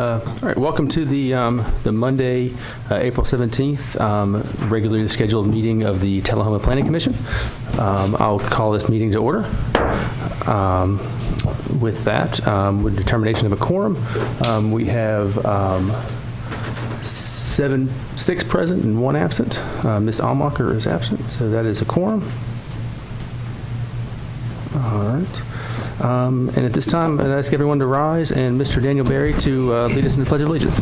All right, welcome to the Monday, April 17th, regularly scheduled meeting of the Tullahoma Planning Commission. I'll call this meeting to order. With that, with determination of a quorum, we have 6 present and 1 absent. Ms. Almacher is absent, so that is a quorum. All right. And at this time, I'd ask everyone to rise and Mr. Daniel Berry to lead us in the Pledge of Allegiance.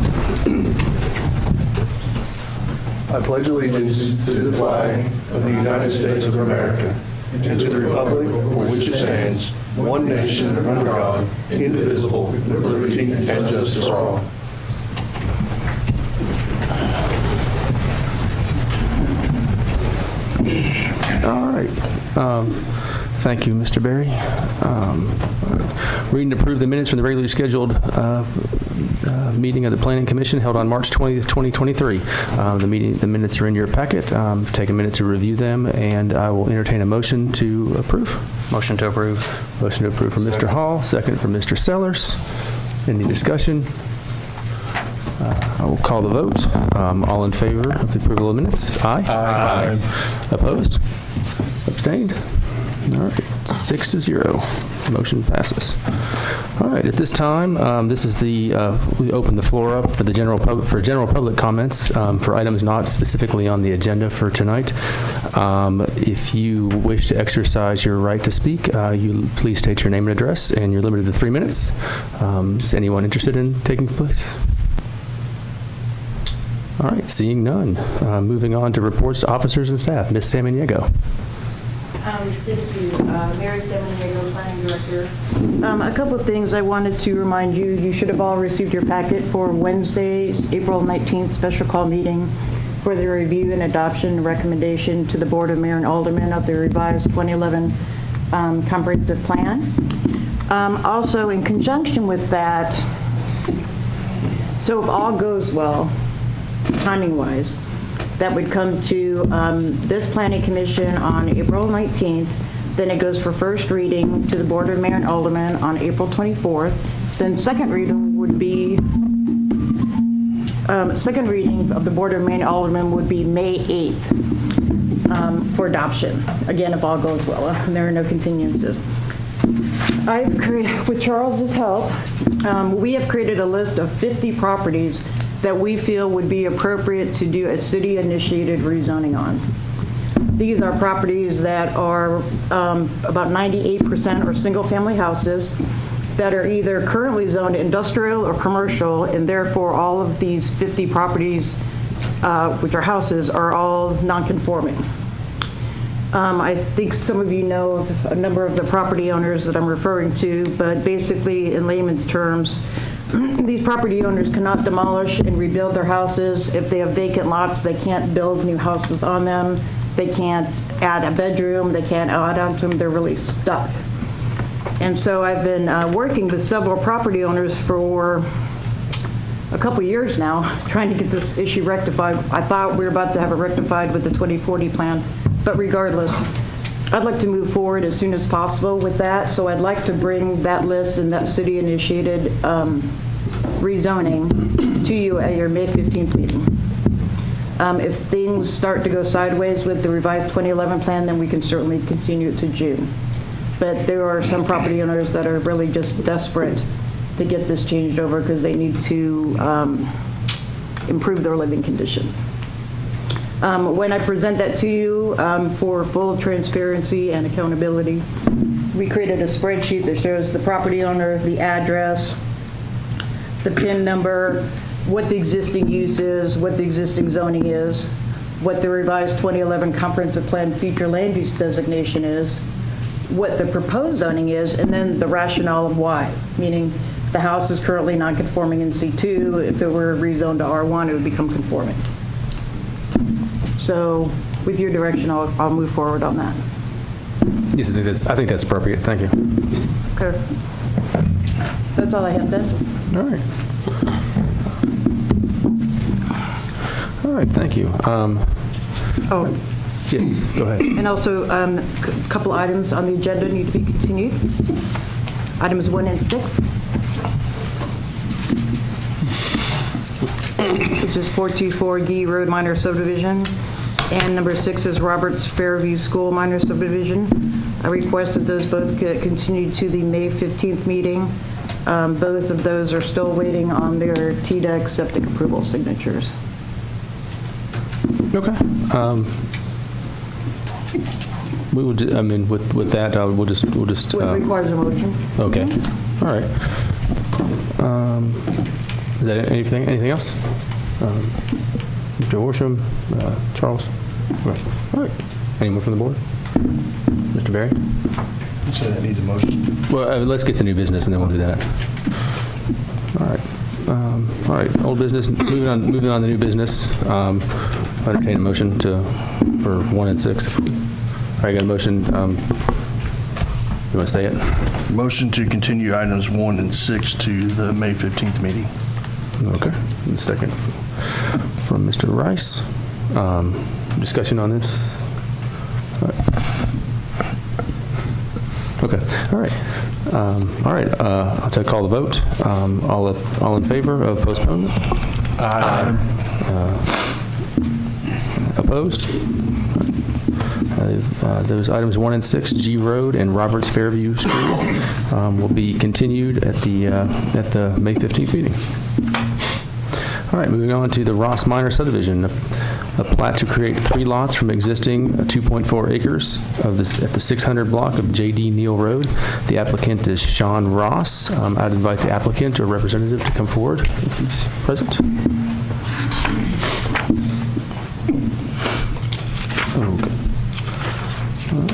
I pledge allegiance to the flag of the United States of America and to the republic for which it stands, one nation under God, indivisible, with liberty and justice for all. All right. Thank you, Mr. Berry. Read and approve the minutes from the regularly scheduled meeting of the Planning Commission held on March 20th, 2023. The minutes are in your packet. Take a minute to review them, and I will entertain a motion to approve. Motion to approve. Motion to approve from Mr. Hall, second from Mr. Sellers. Any discussion? I will call the vote. All in favor of the approval of minutes? Aye. Aye. Opposed? Abstained? All right, 6-0. Motion passes. All right, at this time, this is we open the floor up for the general public comments for items not specifically on the agenda for tonight. If you wish to exercise your right to speak, you please state your name and address, and you're limited to 3 minutes. Is anyone interested in taking place? All right, seeing none. Moving on to reports to officers and staff. Ms. Samaniego. Thank you. Mary Samaniego, Planning Director. A couple of things I wanted to remind you. You should have all received your packet for Wednesday's April 19th special call meeting for the review and adoption recommendation to the Board of Mayor and Aldermen of the revised 2011 comprehensive plan. Also, in conjunction with that, so if all goes well, timing-wise, that would come to this Planning Commission on April 19th. Then it goes for first reading to the Board of Mayor and Aldermen on April 24th. Then second reading would be, second reading of the Board of Mayor and Aldermen would be May 8th for adoption. Again, if all goes well, and there are no continuances. I've created, with Charles's help, we have created a list of 50 properties that we feel would be appropriate to do a city-initiated rezoning on. These are properties that are about 98% are single-family houses that are either currently zoned industrial or commercial, and therefore all of these 50 properties, which are houses, are all non-conforming. I think some of you know of a number of the property owners that I'm referring to, but basically in layman's terms, these property owners cannot demolish and rebuild their houses. If they have vacant lots, they can't build new houses on them. They can't add a bedroom. They can't add on to them. They're really stuck. And so I've been working with several property owners for a couple years now, trying to get this issue rectified. I thought we were about to have it rectified with the 2040 plan, but regardless, I'd like to move forward as soon as possible with that. So I'd like to bring that list and that city-initiated rezoning to you at your May 15th meeting. If things start to go sideways with the revised 2011 plan, then we can certainly continue it to June. But there are some property owners that are really just desperate to get this changed over because they need to improve their living conditions. When I present that to you for full transparency and accountability, we created a spreadsheet that shows the property owner, the address, the PIN number, what the existing use is, what the existing zoning is, what the revised 2011 comprehensive plan future land use designation is, what the proposed zoning is, and then the rationale of why, meaning the house is currently non-conforming in C2. If it were rezoned to R1, it would become conforming. So with your direction, I'll move forward on that. Yes, I think that's appropriate. Thank you. Okay. That's all I have then. All right. All right, thank you. Oh, yes, go ahead. and also a couple items on the agenda need to be continued. Items 1 and 6. which is 424 Gee Road minor subdivision, and number 6 is Roberts Fairview School minor subdivision. I request that those both get continued to the May 15th meeting. Both of those are still waiting on their TDEC septic approval signatures. Okay. We would, I mean, with that, we'll just. What requires a motion? Okay. All right. Is that anything? Anything else? Mr. Horsham, Charles. All right. Anyone from the board? Mr. Berry. So that needs a motion. Well, let's get to new business and then we'll do that. All right. All right. Old business. Moving on to new business. Entertain a motion for 1 and 6. All right, got a motion. You want to say it? Motion to continue items 1 and 6 to the May 15th meeting. Okay. And second from Mr. Rice. Discussion on this? All right. Okay. All right. All right. I'll call the vote. All in favor of postponement? Aye. Opposed? Those items 1 and 6, G Road and Roberts Fairview School, will be continued at the May 15th meeting. All right, moving on to the Ross Minor subdivision, a plat to create 3 lots from existing 2.4 acres at the 600 block of J.D. Neal Road. The applicant is Sean Ross. I'd invite the applicant or representative to come forward if he's present. Okay.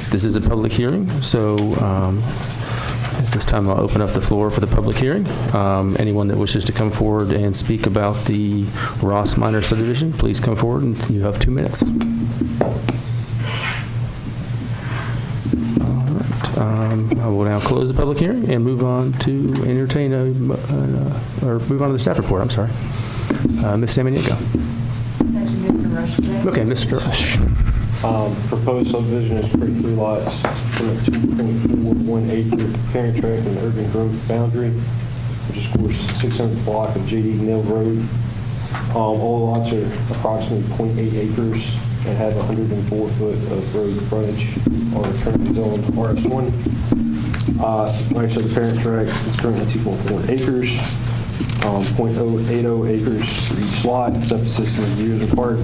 This is a public hearing, so at this time I'll open up the floor for the public hearing. Anyone that wishes to come forward and speak about the Ross Minor subdivision, please come forward and you have 2 minutes. All right. I will now close the public hearing and move on to entertain or move on to the staff report. I'm sorry. Ms. Samaniego. It's actually Mr. Rush today. Okay, Mr. Rush. Proposed subdivision is 33 lots from a 2.41 acre parent tract and urban growth boundary, which is, of course, 600 block of J.D. Neal Road. All lots are approximately 0.8 acres and have 104 foot of road frontage on a currently zoned RS1. Like I said, the parent tract is currently 2.4 acres. 0.080 acres for each lot. Septic system is years apart.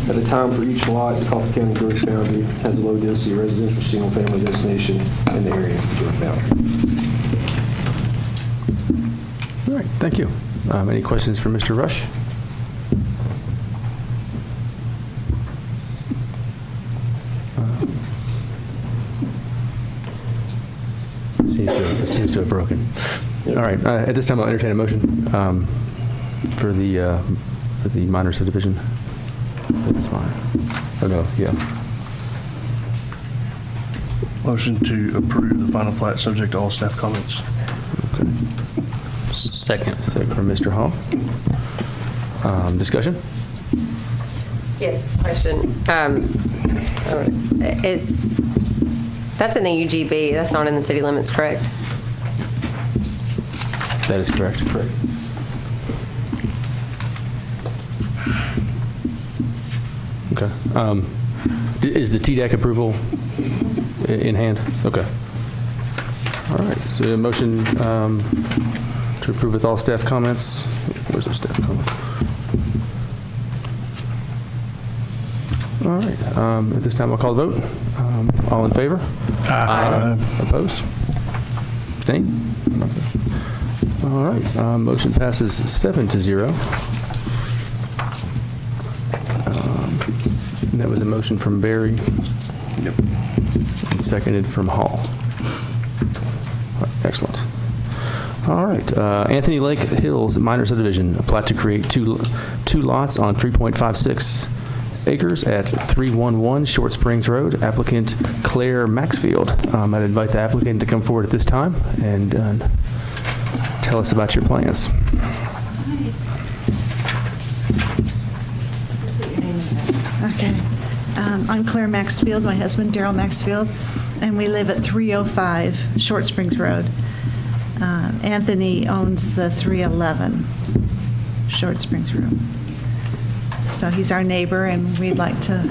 At the time for each lot, the Coffee County growth boundary has a low density residential single-family destination in the area of the growth boundary. All right, thank you. Any questions for Mr. Rush? It seems to have broken. All right, at this time I'll entertain a motion for the minor subdivision. That's fine. Oh no, yeah. Motion to approve the final plat subject to all staff comments. Okay. Second from Mr. Hall. Discussion? Yes, question. That's in the UGB, that's not in the city limits, correct? That is correct. Correct. Okay. Is the TDEC approval in hand? Okay. All right. So a motion to approve with all staff comments. Where's the staff comment? All right. At this time, I'll call the vote. All in favor? Aye. Opposed? Abstained? All right. Motion passes 7-0. That was a motion from Barry. Yep. And seconded from Hall. Excellent. All right. Anthony Lake Hills Minor Subdivision, a plat to create two lots on 3.56 acres at 311 Short Springs Road. Applicant Claire Maxfield. I'd invite the applicant to come forward at this time and tell us about your plans. Okay. I'm Claire Maxfield, my husband Daryl Maxfield, and we live at 305 Short Springs Road. Anthony owns the 311 Short Springs Road. So he's our neighbor, and we'd like to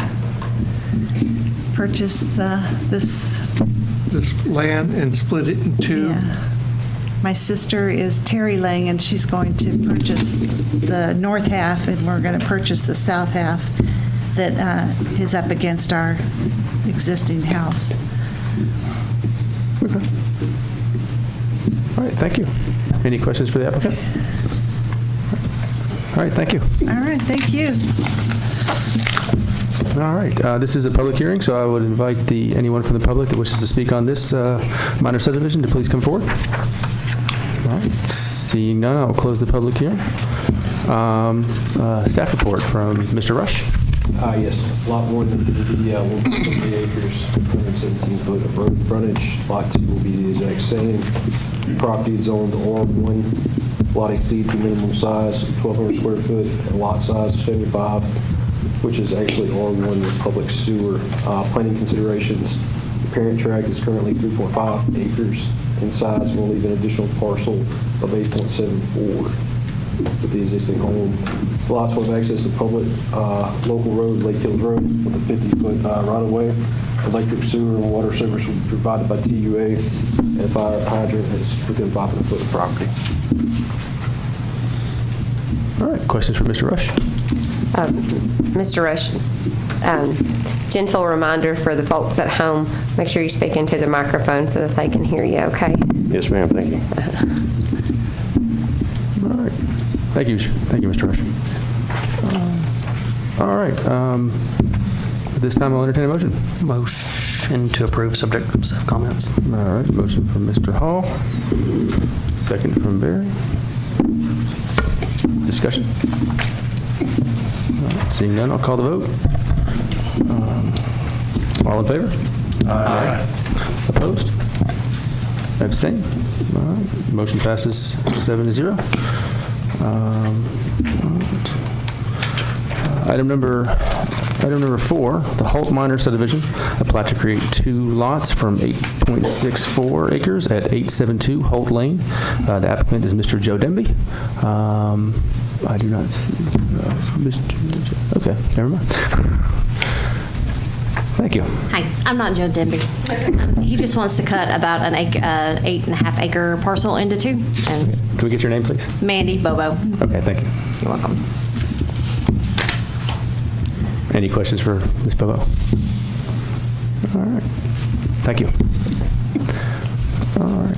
purchase this. This land and split it in two. Yeah. My sister is Terry Lang, and she's going to purchase the north half, and we're going to purchase the south half that is up against our existing house. All right, thank you. Any questions for the applicant? All right, thank you. All right, thank you. All right, this is a public hearing, so I would invite anyone from the public that wishes to speak on this minor subdivision to please come forward. All right, seeing none, I'll close the public hearing. Staff report from Mr. Rush. Yes, lot 1 will be 1.8 acres, 117 foot of road frontage. Lot 2 will be the exact same. Property is zoned R1. Lot exceeds the minimum size, 1,200 square foot, and lot size of 75, which is actually R1 with public sewer. Planning considerations, the parent tract is currently 3.5 acres in size. We'll leave an additional parcel of 8.74 with the existing home. Lots will have access to public local road, Lake Hills Road, with a 50-foot right-of-way. Electric, sewer, and water service will be provided by TUA, and a fire hydrant is within 500 foot of property. All right, questions for Mr. Rush? Mr. Rush, gentle reminder for the folks at home, make sure you speak into the microphone so that they can hear you, okay? Yes, ma'am. Thank you. All right. Thank you, Mr. Rush. All right. At this time, I'll entertain a motion. Motion to approve, subject to staff comments. All right. Motion from Mr. Hall. Second from Barry. Discussion. All right, seeing none, I'll call the vote. All in favor? Aye. Opposed? Abstain? All right. Motion passes 7-0. Item number 4, the Holt Minor subdivision, a plat to create 2 lots from 8.64 acres at 872 Holt Lane. The applicant is Mr. Joe Demby. I do not see Mr. Okay, never mind. Thank you. Hi, I'm not Joe Denby. He just wants to cut about an 8.5 acre parcel into 2. And Can we get your name, please? Mandy Bobo. Okay, thank you. You're welcome. Any questions for Ms. Bobo? All right. Thank you. All right.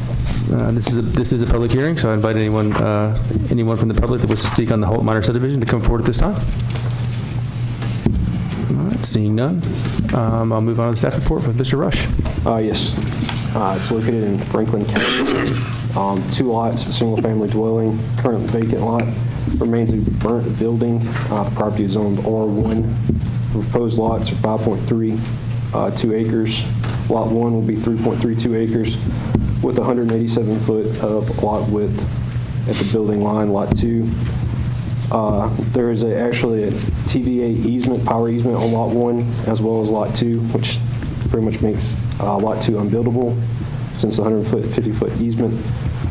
This is a public hearing, so I invite anyone from the public that wishes to speak on the Holt Minor subdivision to come forward at this time. All right. Seeing none, I'll move on to the staff report with Mr. Rush. Yes. It's located in Franklin County. 2 lots, a single-family dwelling, current vacant lot, remains a burnt building. Property is zoned R1. Proposed lots are 5.32 acres. Lot 1 will be 3.32 acres with 187 foot of lot width at the building line. Lot 2. There is actually a TVA easement, power easement on Lot 1 as well as Lot 2, which pretty much makes Lot 2 unbuildable since the 150-foot easement.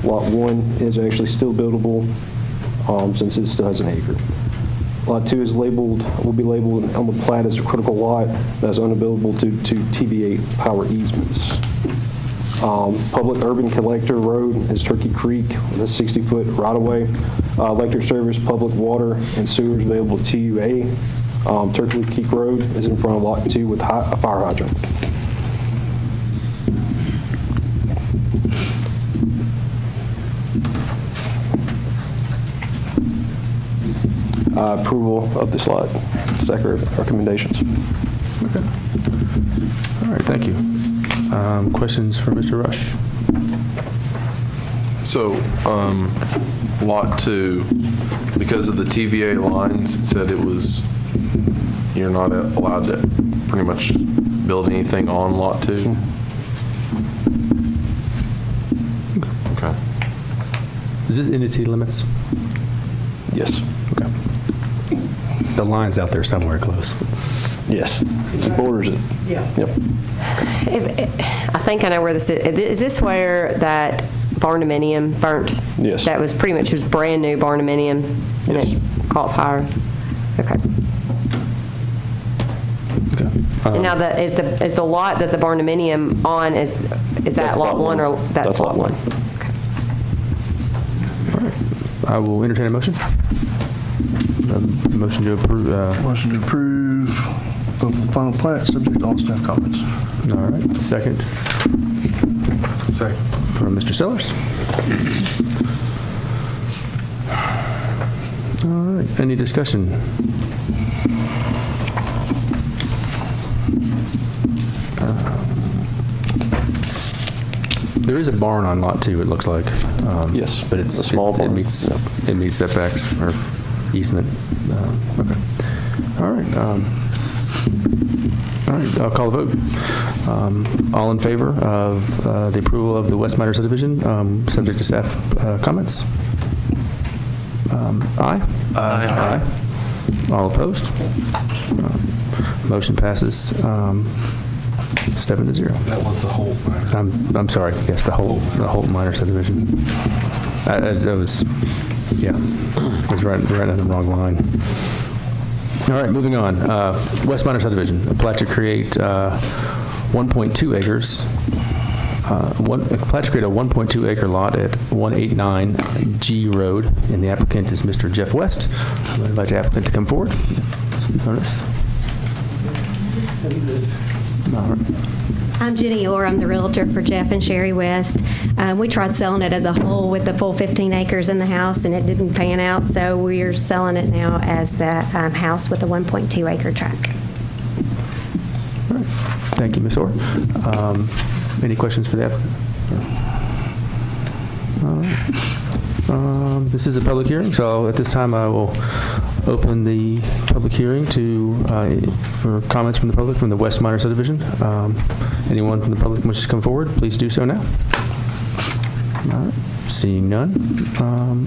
Lot 1 is actually still buildable since it still has an acre. Lot 2 will be labeled on the plat as a critical lot that's unavailable to TVA power easements. Public urban collector road is Turkey Creek with a 60-foot right-of-way. Electric service, public water, and sewer is available to TUA. Turkey Creek Road is in front of Lot 2 with a fire hydrant. Approval of this lot. Staff recommendations. Okay. All right, thank you. Questions for Mr. Rush? So, Lot 2, because of the TVA lines, it said you're not allowed to pretty much build anything on Lot 2? Okay. Is this in the city limits? Yes. Okay. The line's out there somewhere close. Yes. It borders it. Yeah. Yep. I think I know where this is. Is this where that barndominium burnt? Yes. That was pretty much, it was brand new barndominium and Yes. it caught fire? Okay. And now, is the lot that the barndominium on, is that lot 1 or that's lot 1? I will entertain a motion. Motion to approve. Motion to approve of the final plat, subject to all staff comments. All right. Second. Second. From Mr. Sellers. All right. Any discussion? There is a barn on lot 2, it looks like. Yes, But it's a small barn. It meets setbacks or easement. Okay. All right. All right, I'll call the vote. All in favor of the approval of the West Minor subdivision, subject to staff comments? Aye? Aye. All opposed? Motion passes 7-0. That was the whole matter. I'm sorry, yes, the Holt Minor subdivision. I was, yeah, I was right on the wrong line. All right, moving on. West Minor subdivision, a plat to create 1.2 acres. A plat to create a 1.2 acre lot at 189 G Road, and the applicant is Mr. Jeff West. I would invite the applicant to come forward. Notice. All right. I'm Jenny Orr. I'm the realtor for Jeff and Sherry West. We tried selling it as a whole with the full 15 acres in the house, and it didn't pan out, so we're selling it now as the house with a 1.2 acre tract. All right. Thank you, Ms. Orr. Any questions for the applicant? All right. This is a public hearing, so at this time I will open the public hearing for comments from the public from the West Minor subdivision. Anyone from the public wishes to come forward, please do so now. All right. Seeing none,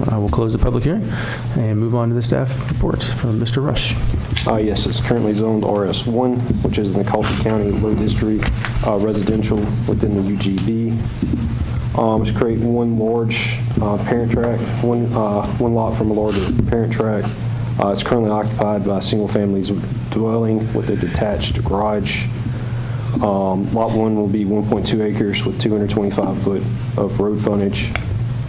I will close the public hearing and move on to the staff report from Mr. Rush. Yes, it's currently zoned RS1, which is in the Colton County Low District, residential within the UGB. To create one large parent tract, one lot from a larger parent tract. It's currently occupied by a single-family dwelling with a detached garage. Lot 1 will be 1.2 acres with 225 foot of road frontage.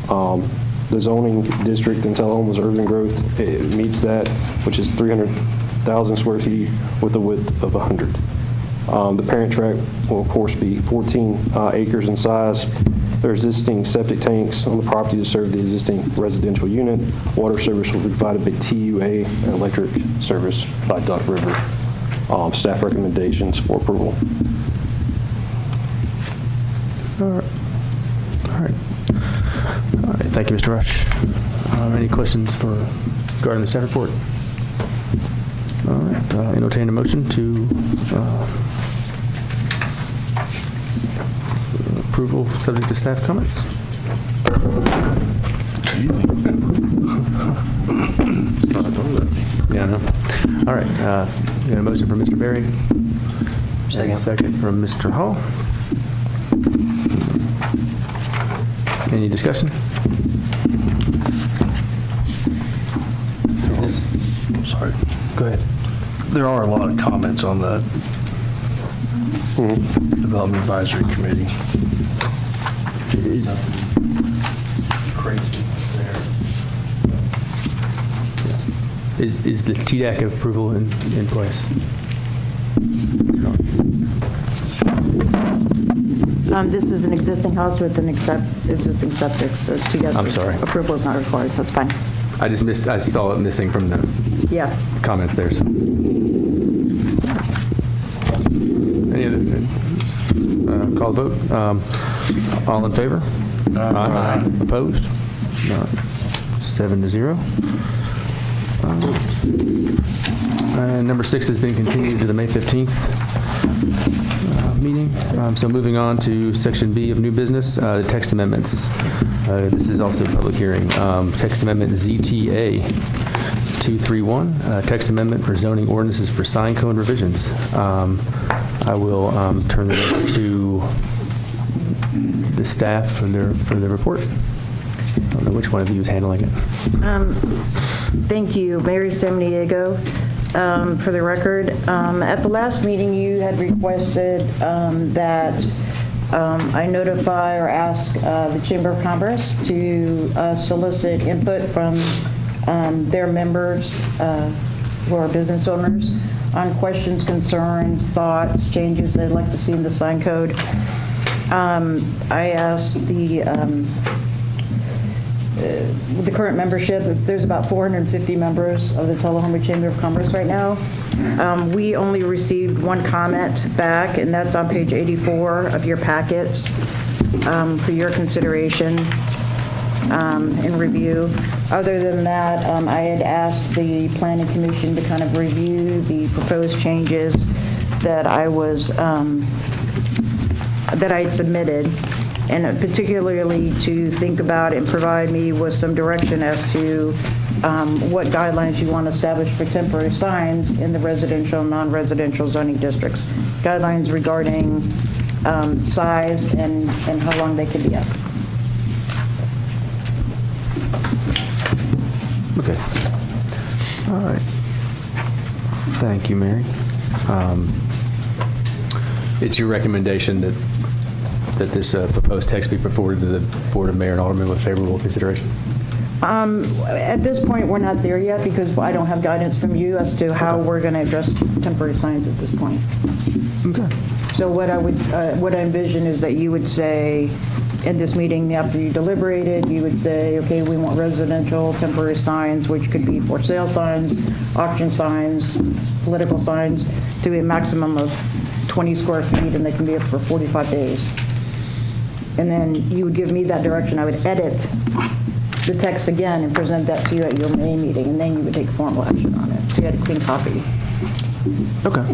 The zoning district in Tullahoma's urban growth, it meets that, which is 300,000 square feet with a width of 100. The parent tract will, of course, be 14 acres in size. There are existing septic tanks on the property to serve the existing residential unit. Water service will be provided by TUA and electric service by Duck River. Staff recommendations for approval. All right. All right. All right. Thank you, Mr. Rush. Any questions regarding the staff report? All right. Entertain a motion to approval subject to staff comments. Easy. Yeah, I know. All right. We got a motion from Mr. Berry. Second. Second from Mr. Hall. Any discussion? Is this? I'm sorry. Go ahead. There are a lot of comments on the Development Advisory Committee. Is the TDAC approval in place? It's not. This is an existing house with an existing septic, so together. I'm sorry. Approval is not required, that's fine. I saw it missing from the Yeah. comments there. So. Any other? Call the vote. All in favor? Aye. Opposed? No. 7-0. Number 6 has been continued to the May 15th meeting. So moving on to Section B of new business, the text amendments. This is also a public hearing. Text amendment ZTA 231, text amendment for zoning ordinances for sign code revisions. I will turn this over to the staff for their report. I don't know which one of you is handling it. Thank you, Mary Samaniego. for the record. At the last meeting, you had requested that I notify or ask the Chamber of Commerce to solicit input from their members who are business owners on questions, concerns, thoughts, changes they'd like to see in the sign code. I asked the current membership, there's about 450 members of the Tullahoma Chamber of Commerce right now. We only received one comment back, and that's on page 84 of your packets for your consideration and review. Other than that, I had asked the Planning Commission to kind of review the proposed changes that I had submitted, and particularly to think about and provide me with some direction as to what guidelines you want to establish for temporary signs in the residential and non-residential zoning districts. Guidelines regarding size and how long they can be up. Okay. All right. Thank you, Mary. It's your recommendation that this proposed text be forwarded to the Board of Mayor and Aldermen with favorable consideration? At this point, we're not there yet because I don't have guidance from you as to how we're going to address temporary signs at this point. Okay. So what I envision is that you would say, in this meeting, after you deliberated, you would say, okay, we want residential temporary signs, which could be for sale signs, auction signs, political signs, to be a maximum of 20 square feet, and they can be up for 45 days. And then you would give me that direction. I would edit the text again and present that to you at your May meeting, and then you would take formal action on it. So you had a clean copy. Okay.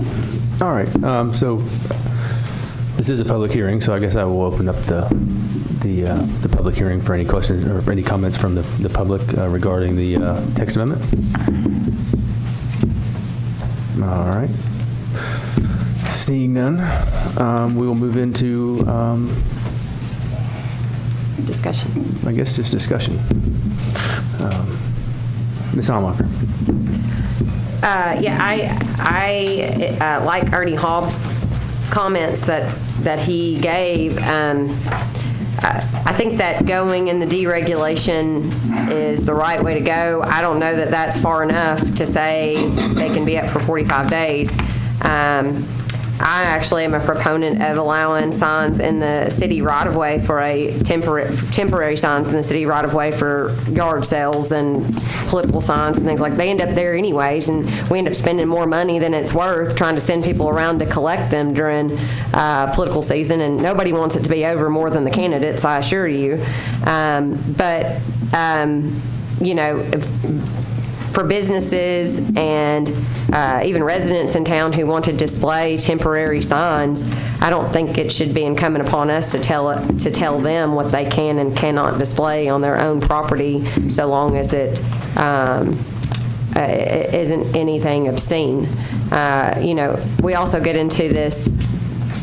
All right. So this is a public hearing, so I guess I will open up the public hearing for any questions or any comments from the public regarding the text amendment. All right. Seeing none, we will move into Discussion. I guess just discussion. Ms. Almacher. Yeah, I like Ernie Hobbs' comments that he gave. I think that going in the deregulation is the right way to go. I don't know that that's far enough to say they can be up for 45 days. I actually am a proponent of allowing signs in the city right-of-way for a temporary signs in the city right-of-way for yard sales and political signs and things like that. They end up there anyways, and we end up spending more money than it's worth trying to send people around to collect them during political season, and nobody wants it to be over more than the candidates, I assure you. You know, for businesses and even residents in town who want to display temporary signs, I don't think it should be incumbent upon us to tell them what they can and cannot display on their own property, so long as it isn't anything obscene. You know, we also get into this.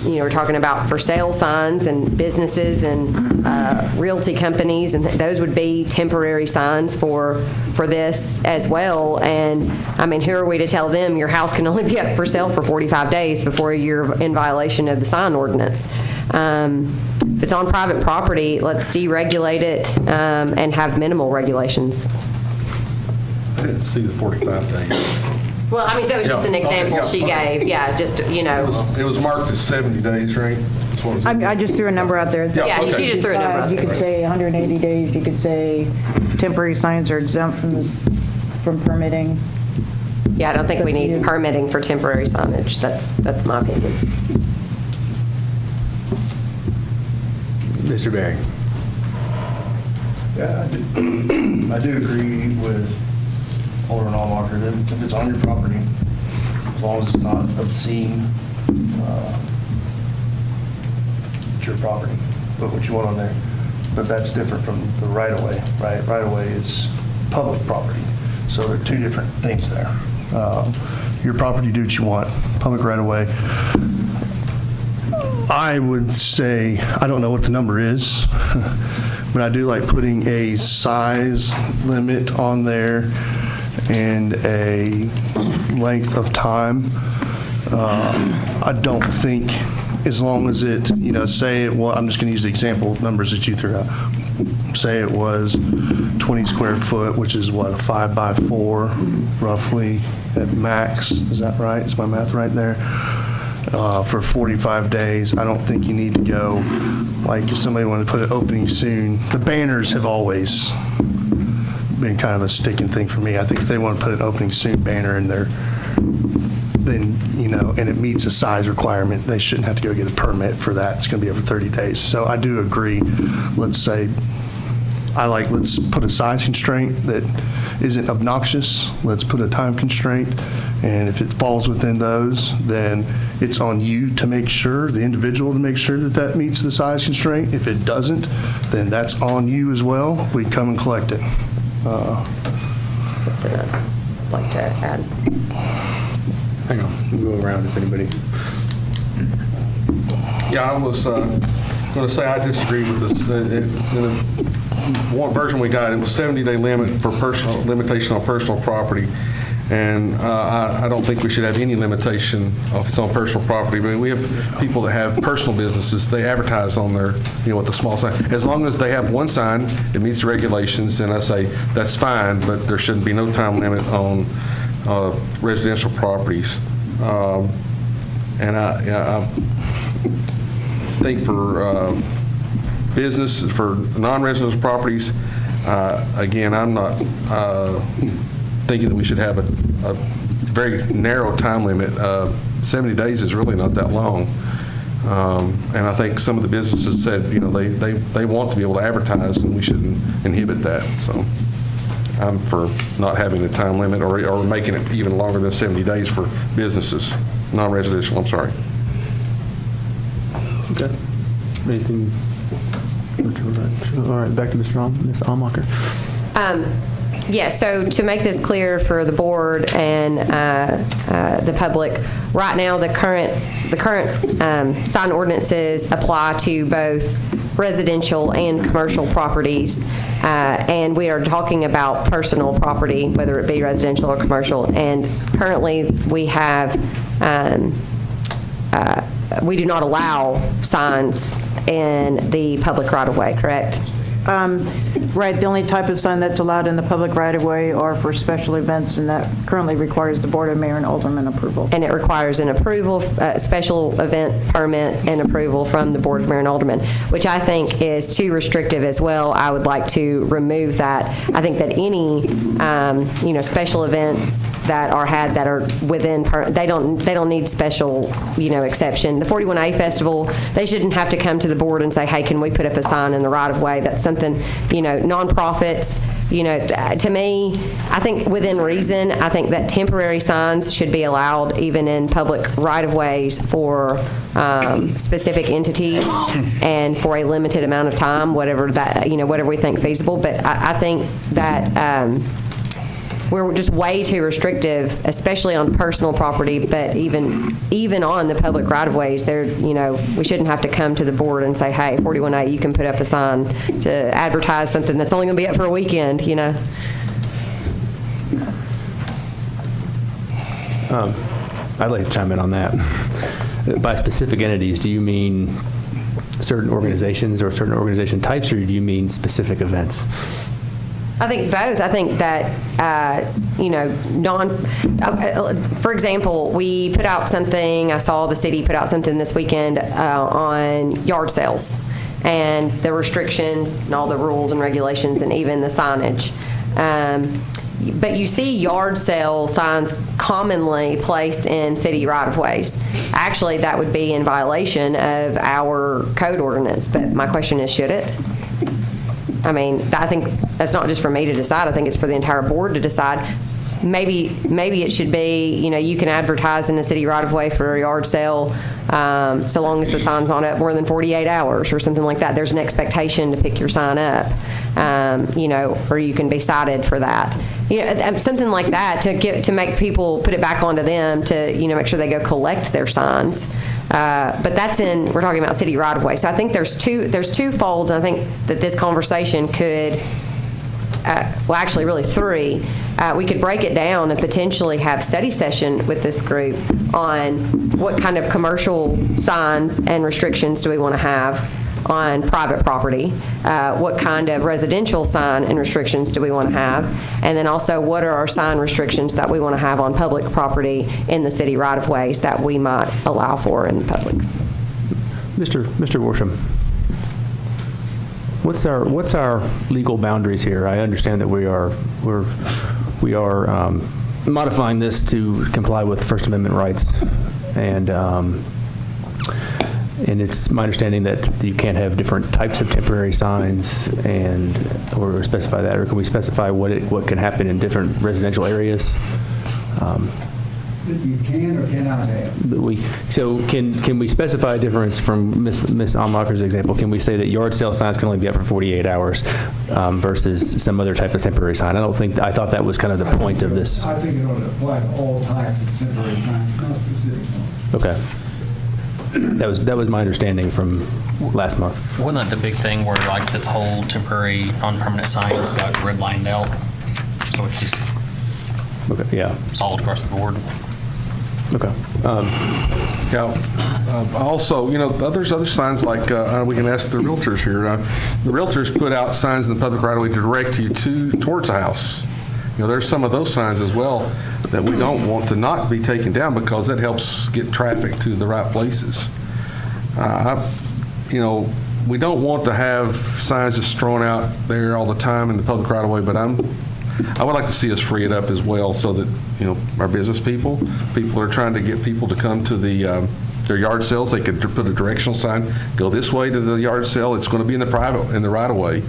You know, we're talking about for sale signs and businesses and realty companies, and those would be temporary signs for this as well. And I mean, who are we to tell them your house can only be up for sale for 45 days before you're in violation of the sign ordinance? If it's on private property, let's deregulate it and have minimal regulations. I didn't see the 45 days. Well, I mean, that was just an example she gave. Yeah, just, you know. It was marked as 70 days, right? That's what it was. I just threw a number out there. Yeah, okay. she just threw a number out You there. could say 180 days. You could say temporary signs are exempt from permitting. Yeah, I don't think we need permitting for temporary signage. That's my opinion. Mr. Berry. Yeah, I do agree with Alderman Allmarker that if it's on your property, as long as it's not obscene, it's your property. Put what you want on there. But that's different from the right-of-way, right? Right-of-way is public property. So there are two different things there. Your property, do what you want. Public right-of-way. I would say, I don't know what the number is, but I do like putting a size limit on there and a length of time. I don't think, as long as it, say it, well, I'm just going to use the example numbers that you threw out. Say it was 20 square foot, which is what, a 5x4 roughly at max. Is that right? Is my math right there? For 45 days. I don't think you need to go, like if somebody wanted to put it opening soon. The banners have always been kind of a sticking thing for me. I think if they want to put an opening soon banner in there, then, and it meets a size requirement, they shouldn't have to go get a permit for that. It's going to be over 30 days. So I do agree. Let's say, let's put a size constraint that isn't obnoxious. Let's put a time constraint. And if it falls within those, then it's on you to make sure, the individual to make sure that that meets the size constraint. If it doesn't, then that's on you as well. We come and collect it. Something I'd like to add. Hang on, we'll go around if anybody. Yeah, I was going to say I disagree with this. In the one version we got, it was 70-day limit for limitation on personal property. And I don't think we should have any limitation if it's on personal property. But we have people that have personal businesses. They advertise on their, with the small sign. As long as they have one sign, it meets the regulations, and I say that's fine, but there shouldn't be no time limit on residential properties. And I think for business, for non-residential properties, again, I'm not thinking that we should have a very narrow time limit. 70 days is really not that long. And I think some of the businesses said, they want to be able to advertise, and we shouldn't inhibit that. So I'm for not having a time limit or making it even longer than 70 days for businesses, non-residential, I'm sorry. Okay. Anything? All right, back to Ms. Almacher. Yeah, so to make this clear for the board and the public, right now the current sign ordinances apply to both residential and commercial properties, and we are talking about personal property, whether it be residential or commercial. And currently we have we do not allow signs in the public right-of-way, correct? Right, the only type of sign that's allowed in the public right-of-way are for special events, and that currently requires the Board of Mayor and Alderman approval. And it requires an approval, special event permit and approval from the Board of Mayor and Alderman, which I think is too restrictive as well. I would like to remove that. I think that any, special events that are had that are within, they don't need special, exception. The 41A Festival, they shouldn't have to come to the board and say, hey, can we put up a sign in the right-of-way? That's something, nonprofits, to me, I think within reason, I think that temporary signs should be allowed even in public right-of-ways for specific entities and for a limited amount of time, whatever we think feasible. But I think that we're just way too restrictive, especially on personal property, but even on the public right-of-ways, we shouldn't have to come to the board and say, hey, 41A, you can put up a sign to advertise something that's only going to be up for a weekend, I'd like to chime in on that. By specific entities, do you mean certain organizations or certain organization types, or do you mean specific events? I think both. I think that, for example, we put out something, I saw the city put out something this weekend on yard sales and the restrictions and all the rules and regulations and even the signage. But you see yard sale signs commonly placed in city right-of-ways. Actually, that would be in violation of our code ordinance, but my question is, should it? I mean, I think that's not just for me to decide. I think it's for the entire board to decide. Maybe it should be, you can advertise in the city right-of-way for a yard sale so long as the sign's on up more than 48 hours or something like that. There's an expectation to pick your sign up, or you can be cited for that. Something like that to make people put it back onto them to, make sure they go collect their signs. But we're talking about city right-of-way. So I think there's two folds, and I think that this conversation could well, actually really 3, we could break it down and potentially have study session with this group on what kind of commercial signs and restrictions do we want to have on private property, what kind of residential sign and restrictions do we want to have, and then also what are our sign restrictions that we want to have on public property in the city right-of-ways that we might allow for in public. Mr. Worsham, what's our legal boundaries here? I understand that we are modifying this to comply with First Amendment rights, and it's my understanding that you can't have different types of temporary signs or specify that, or can we specify what can happen in different residential areas? That you can or cannot have. So can we specify a difference from Ms. Almacher's example? Can we say that yard sale signs can only be up for 48 hours versus some other type of temporary sign? I thought that was kind of the point of this. I think it ought to apply to all types of temporary signs, not specific ones. Okay. That was my understanding from last month. Wasn't that the big thing where like this whole temporary non-permanent signs got redlined out? So it's just solid across the board. Okay. Also, there's other signs like we can ask the realtors here. The realtors put out signs in the public right of way to direct you towards a house. There's some of those signs as well that we don't want to not be taken down because that helps get traffic to the right places. We don't want to have signs just thrown out there all the time in the public right of way, but I would like to see us free it up as well so that, our business people that are trying to get people to come to their yard sales, they could put a directional sign, go this way to the yard sale. It's going to be in the right of way.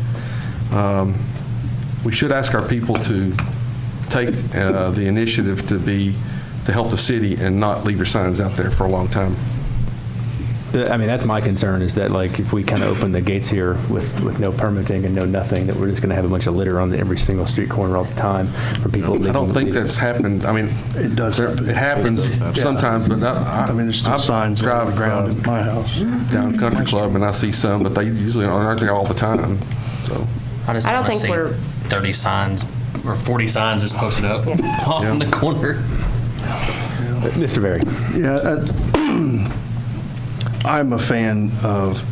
We should ask our people to take the initiative to help the city and not leave your signs out there for a long time. I mean, that's my concern is that if we kind of open the gates here with no permitting and no nothing, that we're just going to have a bunch of litter on every single street corner all the time for people. I don't think that's happened. I mean, It does happen. It happens sometimes, but there's still signs on the ground at my house. Down Country Club, and I see some, but they usually aren't there all the time. So I just I don't want to think see we're- 30 signs or 40 signs just posted up on the corner. Mr. Berry. Yeah, I'm a fan of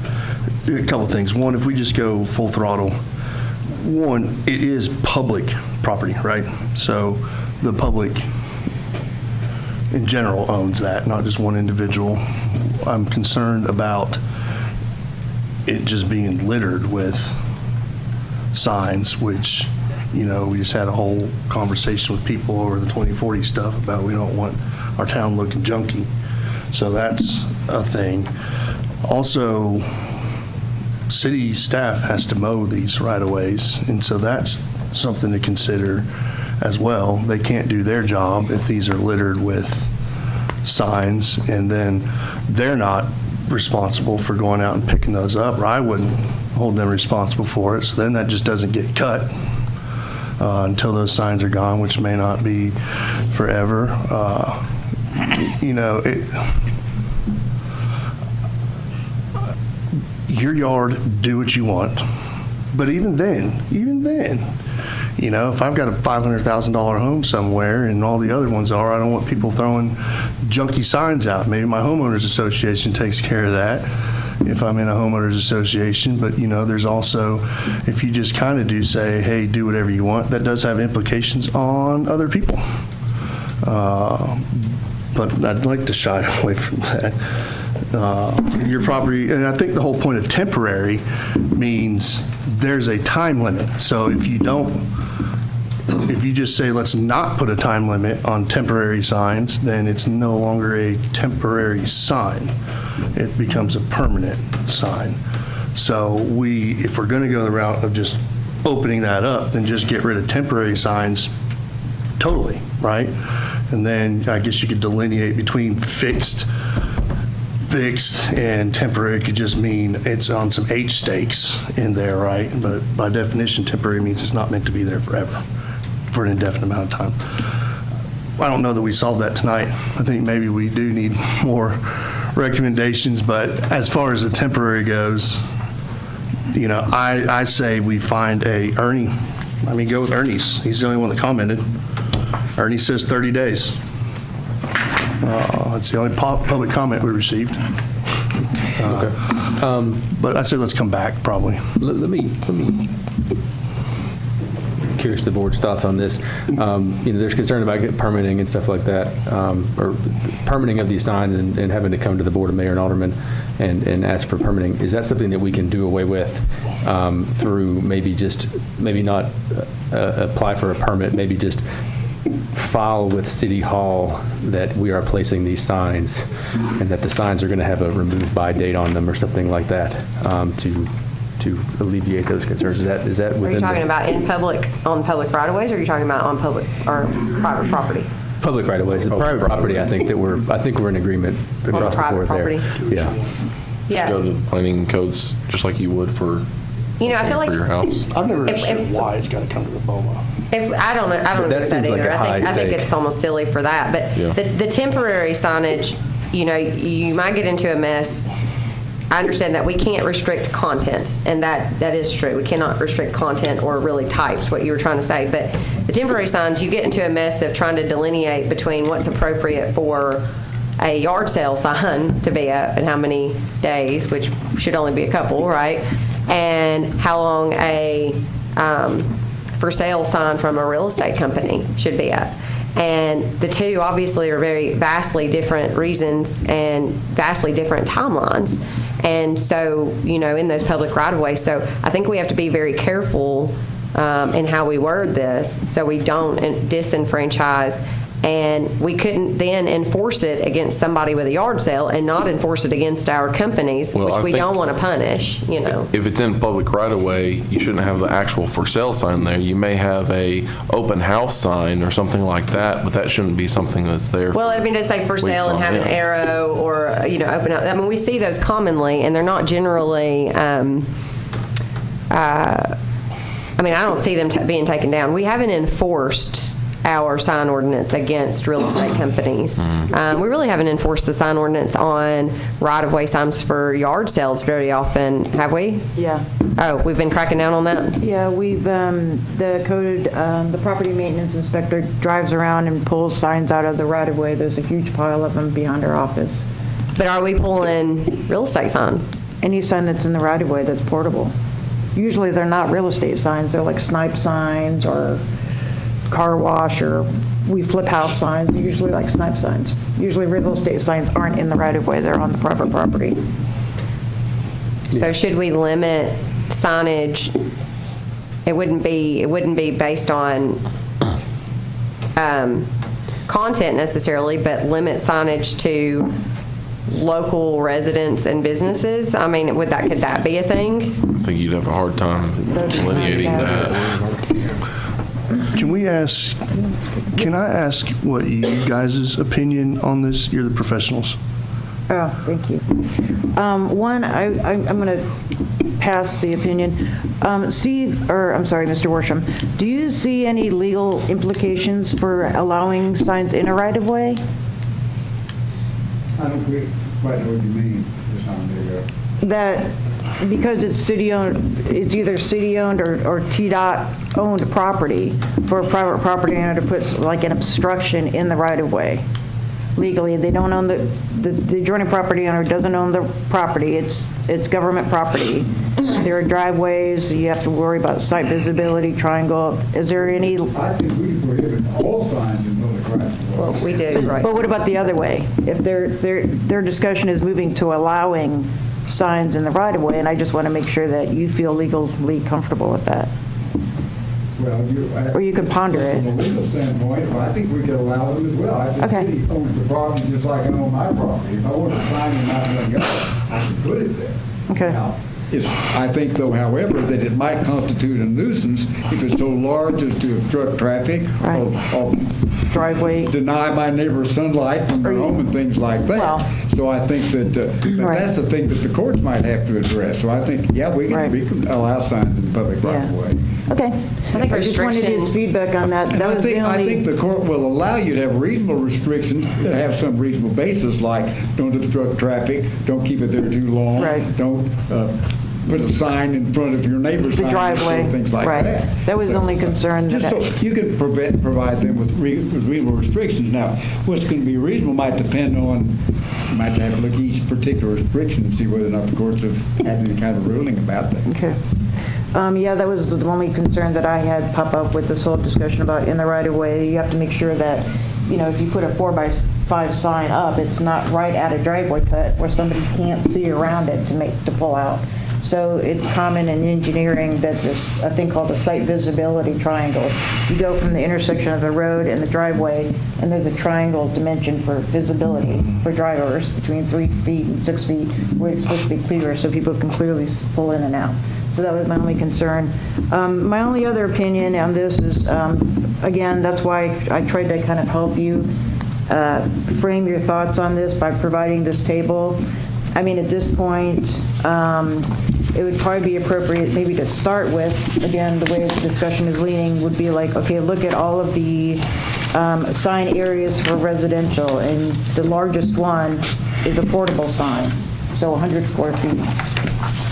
a couple of things. One, if we just go full throttle, one, it is public property, right? So the public in general owns that, not just one individual. I'm concerned about it just being littered with signs, which, we just had a whole conversation with people over the 2040 stuff about we don't want our town looking junky. So that's a thing. Also, city staff has to mow these right-of-ways, and so that's something to consider as well. They can't do their job if these are littered with signs, and then they're not responsible for going out and picking those up, or I wouldn't hold them responsible for it. So then that just doesn't get cut until those signs are gone, which may not be forever. Your yard, do what you want. But even then, if I've got a $500,000 home somewhere and all the other ones are, I don't want people throwing junky signs out. Maybe my homeowners association takes care of that if I'm in a homeowners association. But, there's also, if you just kind of do say, hey, do whatever you want, that does have implications on other people. But I'd like to shy away from that. Your property, and I think the whole point of temporary means there's a time limit. So if you just say, let's not put a time limit on temporary signs, then it's no longer a temporary sign. It becomes a permanent sign. So if we're going to go the route of just opening that up, then just get rid of temporary signs totally, right? And then I guess you could delineate between fixed and temporary. It could just mean it's on some H stakes in there, right? But by definition, temporary means it's not meant to be there forever, for an indefinite amount of time. I don't know that we solved that tonight. I think maybe we do need more recommendations, but as far as the temporary goes, I say we find Ernie I mean, go with Ernie's. He's the only one that commented. Ernie says 30 days. That's the only public comment we received. But I said let's come back, probably. Let me curious the board's thoughts on this. There's concern about permitting and stuff like that, or permitting of these signs and having to come to the Board of Mayor and Aldermen and ask for permitting. Is that something that we can do away with through maybe not apply for a permit, maybe just file with City Hall that we are placing these signs and that the signs are going to have a remove by date on them or something like that to alleviate those concerns? Is that within? Are you talking about on public right-of-ways, or are you talking about on public or private property? Public right-of-ways. The private property, I think we're in agreement across the board there. Yeah. Yeah. Go to the planning codes just like you would for I feel like for your house. I've never understood why it's got to come to the BOMA. I don't agree with that seems like either. a high I think stake. it's almost silly for that. But Yeah. the temporary signage, you might get into a mess. I understand that we can't restrict content, and that is true. We cannot restrict content or really types, what you were trying to say. But the temporary signs, you get into a mess of trying to delineate between what's appropriate for a yard sale sign to be up and how many days, which should only be a couple, right? And how long a for sale sign from a real estate company should be up. And the two obviously are very vastly different reasons and vastly different timelines. And so, in those public right-of-ways. So I think we have to be very careful in how we word this so we don't disenfranchise. And we couldn't then enforce it against somebody with a yard sale and not enforce it against our companies, Well, which I we think don't want to punish, If it's in public right of way, you shouldn't have the actual for sale sign there. You may have a open house sign or something like that, but that shouldn't be something that's there. Well, I mean, to say for sale and have an arrow or, open up. I mean, we see those commonly, and they're not generally, I don't see them being taken down. We haven't enforced our sign ordinance against real estate companies. We really haven't enforced the sign ordinance on right-of-way signs for yard sales very often, have we? Yeah. Oh, we've been cracking down on that? Yeah, we've, the property maintenance inspector drives around and pulls signs out of the right-of-way. There's a huge pile of them behind our office. But are we pulling real estate signs? Any sign that's in the right-of-way that's portable. Usually they're not real estate signs. They're like snipe signs or car wash, or we flip house signs, usually like snipe signs. Usually real estate signs aren't in the right-of-way, they're on the private property. So should we limit signage? It wouldn't be based on content necessarily, but limit signage to local residents and businesses? I mean, could that be a thing? I think you'd have a hard time delineating that. Can I ask what you guys' opinion on this? You're the professionals. Oh, thank you. One, I'm going to pass the opinion. Mr. Worsham, do you see any legal implications for allowing signs in a right-of-way? I don't quite know what you mean, Ms. Almeida. That because it's city-owned, it's either city-owned or TDOT-owned property, for a private property owner to put like an obstruction in the right-of-way legally. They don't own the adjoining property owner doesn't own the property. It's government property. There are driveways. You have to worry about site visibility, try and go up. Is there any? I think we prohibit all signs in public rights. Well, we do, right. But what about the other way? If their discussion is moving to allowing signs in the right-of-way, and I just want to make sure that you feel legally comfortable with that. Well, or you can ponder it. From a legal standpoint, I think we could allow them as well. I think the city owns the property just like I own my property. If I want a sign in my front yard, I can put it there. Okay. Now, I think, though, however, that it might constitute a nuisance if it's so large as to obstruct traffic or driveway, deny my neighbor sunlight from their home and things like that. Well, so I think that that's the thing that the courts might have to address. So I think, yeah, we can allow signs in the public right of way. Okay. I just wanted his feedback on that. And I think the court will allow you to have reasonable restrictions that have some reasonable basis, like don't obstruct traffic, don't keep it there too long, don't put a sign in front of your neighbor's The sign, driveway. things like Right. that. That was the only concern Just that so you can provide them with reasonable restrictions. Now, what's going to be reasonable might depend on, you might have to look at each particular restriction and see whether or not the courts have had any kind of ruling about that. Okay. Yeah, that was the only concern that I had pop up with this whole discussion about in the right of way. You have to make sure that, if you put a 4x5 sign up, it's not right at a driveway cut where somebody can't see around it to pull out. So it's common in engineering that there's a thing called a site visibility triangle. You go from the intersection of the road and the driveway, and there's a triangle dimension for visibility for drivers between 3 feet and 6 feet, where it's supposed to be clear so people can clearly pull in and out. So that was my only concern. My only other opinion on this is, again, that's why I tried to kind of help you frame your thoughts on this by providing this table. I mean, at this point, it would probably be appropriate maybe to start with, again, the way the discussion is leaning would be like, okay, look at all of the sign areas for residential, and the largest one is a portable sign, so 100 square feet.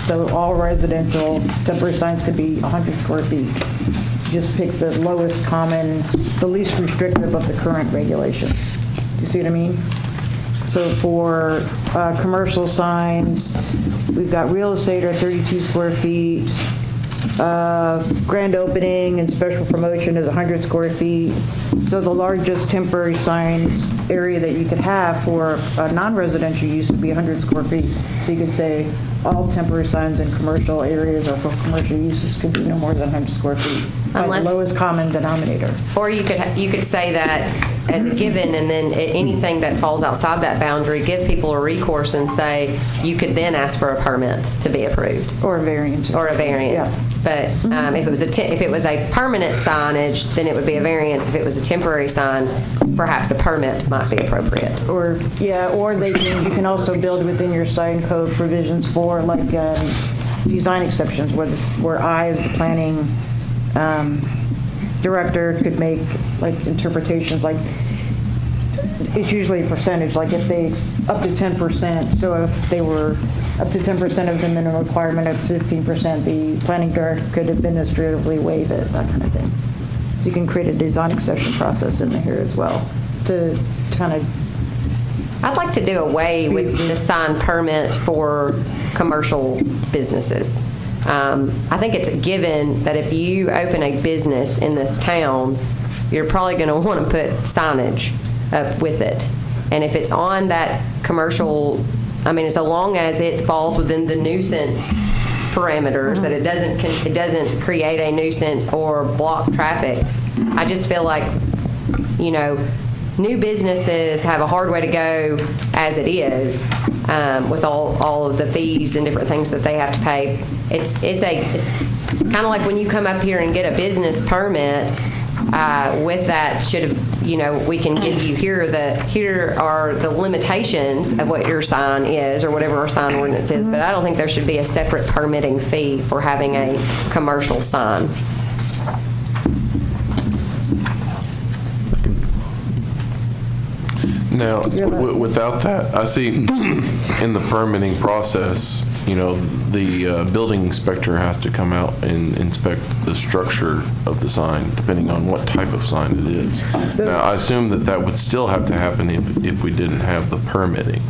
So all residential temporary signs could be 100 square feet. Just pick the lowest common, the least restrictive of the current regulations. Do you see what I mean? So for commercial signs, we've got real estate are 32 square feet. Grand opening and special promotion is 100 square feet. So the largest temporary signs area that you could have for non-residential use would be 100 square feet. So you could say all temporary signs in commercial areas or for commercial uses could be no more than 100 square feet. By the lowest common denominator. Or you could say that as a given, and then anything that falls outside that boundary, give people a recourse and say you could then ask for a permit to be approved. Or a variance. Or a variance. Yeah. But if it was a permanent signage, then it would be a variance. If it was a temporary sign, perhaps a permit might be appropriate. Or you can also build within your sign code provisions for like design exceptions where I, as the planning director, could make like interpretations, like it's usually a percentage, like if they up to 10%, so if they were up to 10% of the minimum requirement, up to 15%, the planning director could administratively waive it, that kind of thing. So you can create a design exception process in here as well to kind of. I'd like to do away with the sign permit for commercial businesses. I think it's a given that if you open a business in this town, you're probably going to want to put signage up with it. And if it's on that commercial, I mean, so long as it falls within the nuisance parameters, that it doesn't create a nuisance or block traffic, I just feel like, new businesses have a hard way to go as it is, with all of the fees and different things that they have to pay. It's kind of like when you come up here and get a business permit, with that we can give you here are the limitations of what your sign is or whatever our sign ordinance is, but I don't think there should be a separate permitting fee for having a commercial sign. Now, without that, I see in the permitting process, the building inspector has to come out and inspect the structure of the sign, depending on what type of sign it is. Now, I assume that would still have to happen if we didn't have the permitting.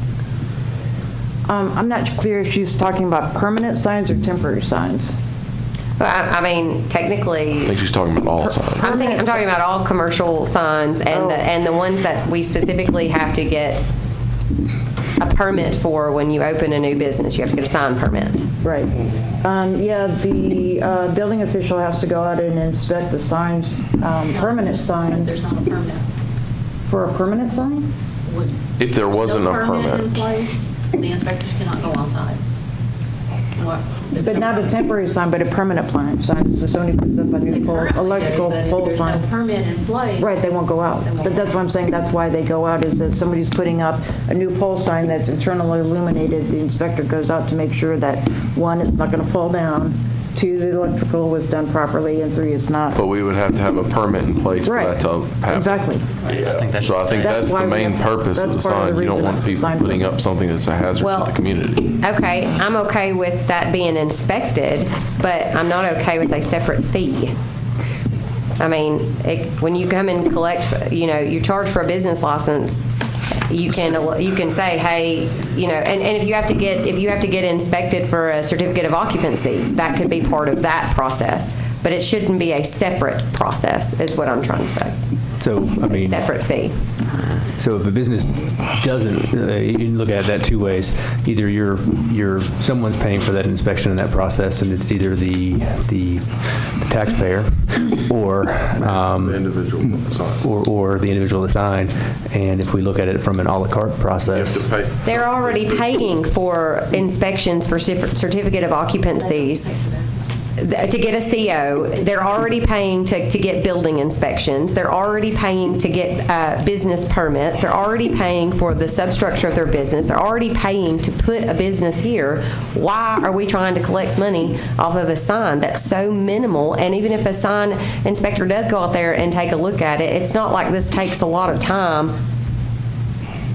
I'm not clear if she's talking about permanent signs or temporary signs. I mean, technically, I think she's talking about all signs. I'm talking about all commercial signs and the ones that we specifically have to get a permit for when you open a new business. You have to get a sign permit. Right. The building official has to go out and inspect the signs, permanent signs. There's not a permit. For a permanent sign? If there wasn't a permit in permit. place, the inspectors cannot go outside. But not a temporary sign, but a permanent sign. So somebody puts up a new electrical pole sign. There's no permit in place. Right, they won't go out. But that's what I'm saying, that's why they go out, is that somebody's putting up a new pole sign that's internally illuminated. The inspector goes out to make sure that, one, it's not going to fall down, 2, the electrical was done properly, and 3, it's not. But we would have to have a permit in place for Right. that to happen. Exactly. So I think that's why the we main have- purpose of the that's part of sign. the You don't reason want people sign putting permit. up something that's a hazard Well, to the community. Okay, I'm okay with that being inspected, but I'm not okay with a separate fee. I mean, when you come and collect, you charge for a business license, you can say, hey, and if you have to get inspected for a certificate of occupancy, that could be part of that process. But it shouldn't be a separate process, is what I'm trying to say. So, I A mean, separate fee. so if a business doesn't, you can look at it that two ways. Either someone's paying for that inspection and that process, and it's either the taxpayer or The individual with the sign. or the individual assigned. And if we look at it from an a la carte You have process, to pay. They're already paying for inspections for certificate of occupancies. To get a CO, they're already paying to get building inspections. They're already paying to get business permits. They're already paying for the substructure of their business. They're already paying to put a business here. Why are we trying to collect money off of a sign that's so minimal? And even if a sign inspector does go out there and take a look at it, it's not like this takes a lot of time.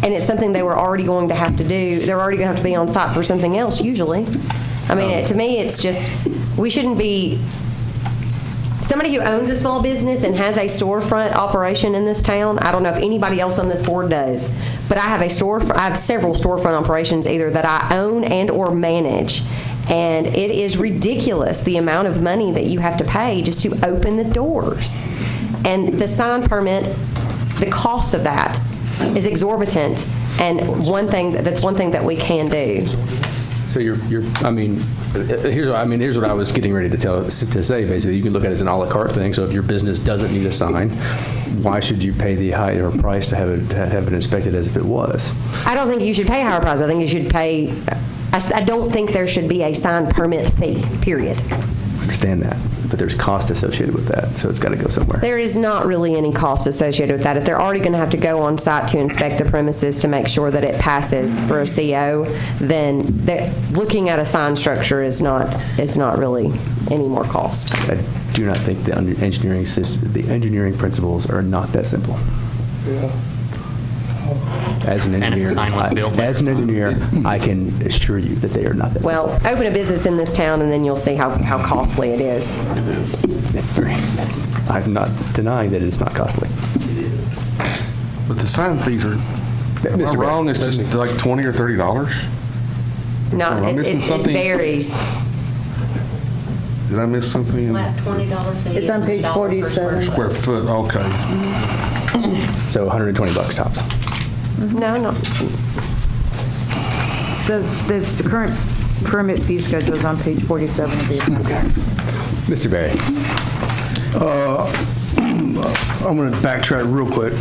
And it's something they were already going to have to do. They're already going to have to be on site for something else usually. I mean, to me, it's just, we shouldn't be, somebody who owns a small business and has a storefront operation in this town, I don't know if anybody else on this board does, but I have several storefront operations either that I own and or manage. And it is ridiculous the amount of money that you have to pay just to open the doors. And the sign permit, the cost of that is exorbitant. And that's one thing that we can do. so here's what I was getting ready to say. Basically, you can look at it as an a la carte thing. So if your business doesn't need a sign, why should you pay the higher price to have it inspected as if it was? I don't think you should pay a higher price. I think you should pay, I don't think there should be a sign permit fee, period. I understand that, but there's cost associated with that, so it's got to go somewhere. There is not really any cost associated with that. If they're already going to have to go on site to inspect the premises to make sure that it passes for a CO, then looking at a sign structure is not really any more cost. I do not think the engineering principles are not that simple. As an And if the engineer, sign was built as an engineer, I can assure you that they are not that Well, open a business in this town and then you'll see how costly it is. It is. simple. I'm not denying that it's not costly. But the sign fees are, am I Mr. Bear. wrong? It's just like $20 or $30? Not, Am I missing it something? varies. Did I miss something? Flat $20 fee. It's on page $1 per 47. Square foot, okay. So $120 tops. No, no. The current permit fee schedule is on page 47 of the. Mr. Barry. I'm going to backtrack real quick.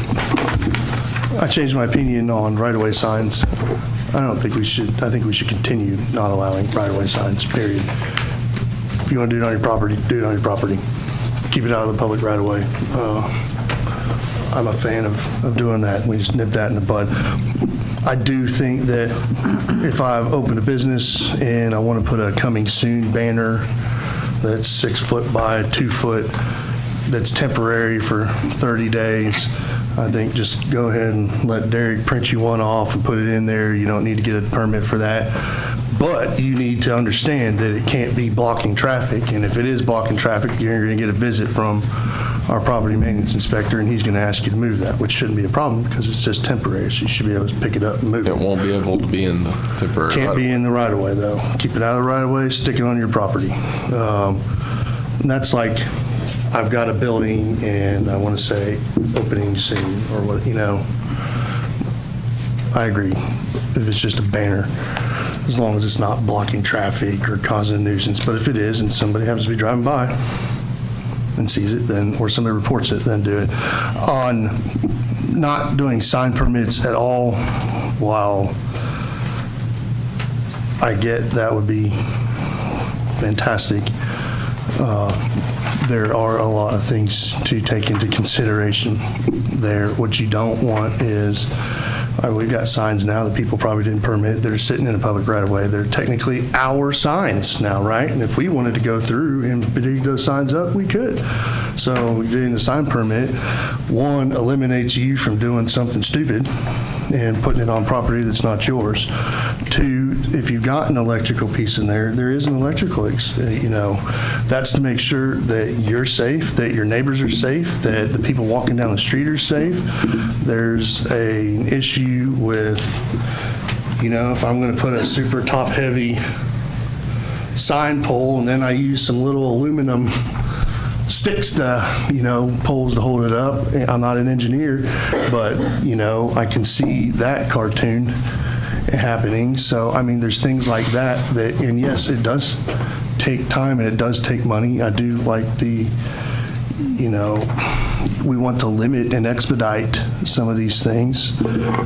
I changed my opinion on right-of-way signs. I think we should continue not allowing right-of-way signs, period. If you want to do it on your property, do it on your property. Keep it out of the public right-of-way. I'm a fan of doing that. We just nip that in the bud. I do think that if I've opened a business and I want to put a coming soon banner that's 6 foot by 2 foot, that's temporary for 30 days, I think just go ahead and let Derek print you one off and put it in there. You don't need to get a permit for that. But you need to understand that it can't be blocking traffic. And if it is blocking traffic, you're going to get a visit from our property maintenance inspector, and he's going to ask you to move that, which shouldn't be a problem because it's just temporary. So you should be able to pick it up and move it. It won't be able to be in the temporary. Can't be in the right of way, though. Keep it out of the right of way, stick it on your property. And that's like, I've got a building and I want to say opening soon or what, I agree. If it's just a banner, as long as it's not blocking traffic or causing a nuisance. But if it is and somebody happens to be driving by and sees it, then, or somebody reports it, then do it. On not doing sign permits at all, while I get that would be fantastic, there are a lot of things to take into consideration there. What you don't want is We've got signs now that people probably didn't permit that are sitting in a public right of way. They're technically our signs now, right? And if we wanted to go through and dig those signs up, we could. So getting the sign permit, one, eliminates you from doing something stupid and putting it on property that's not yours. Two, if you've got an electrical piece in there, there is an electrical, that's to make sure that you're safe, that your neighbors are safe, that the people walking down the street are safe. There's an issue with, if I'm going to put a super top-heavy sign pole and then I use some little aluminum sticks to, poles to hold it up. I'm not an engineer, but, I can see that cartoon happening. So, there's things like that, and yes, it does take time and it does take money. I do like we want to limit and expedite some of these things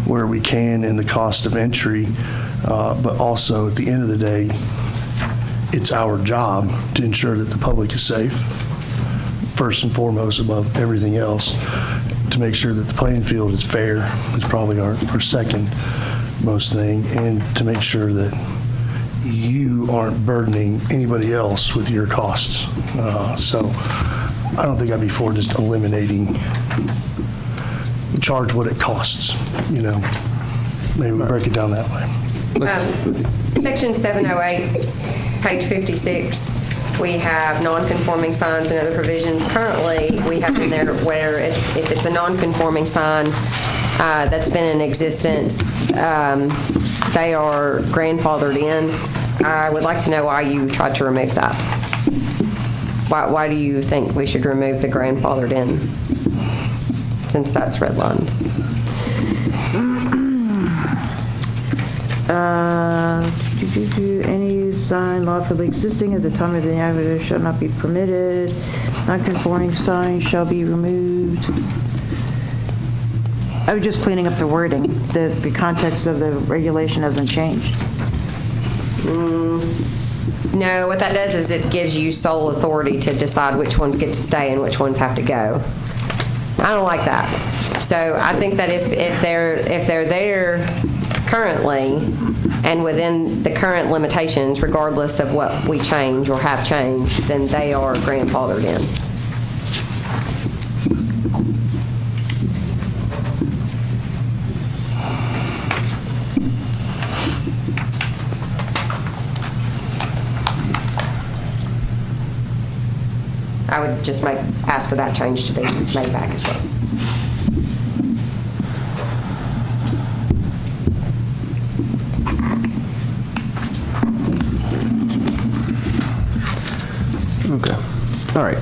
where we can in the cost of entry, but also at the end of the day, it's our job to ensure that the public is safe, first and foremost above everything else. To make sure that the playing field is fair is probably our second most thing, and to make sure that you aren't burdening anybody else with your costs. So I don't think I'd be for just eliminating, charge what it costs, Maybe we break it down that way. Section 708, page 56, we have non-conforming signs and other provisions. Currently, we have in there where if it's a non-conforming sign that's been in existence, they are grandfathered in. I would like to know why you tried to remove that. Why do you think we should remove the grandfathered in, since that's redlined? Any sign lawfully existing at the time of the enactment shall not be permitted. Non-conforming sign shall be removed. I was just cleaning up the wording. The context of the regulation hasn't changed. No, what that does is it gives you sole authority to decide which ones get to stay and which ones have to go. I don't like that. So I think that if they're there currently and within the current limitations, regardless of what we change or have changed, then they are grandfathered in. I would just ask for that change to be made back as well. Okay. All right.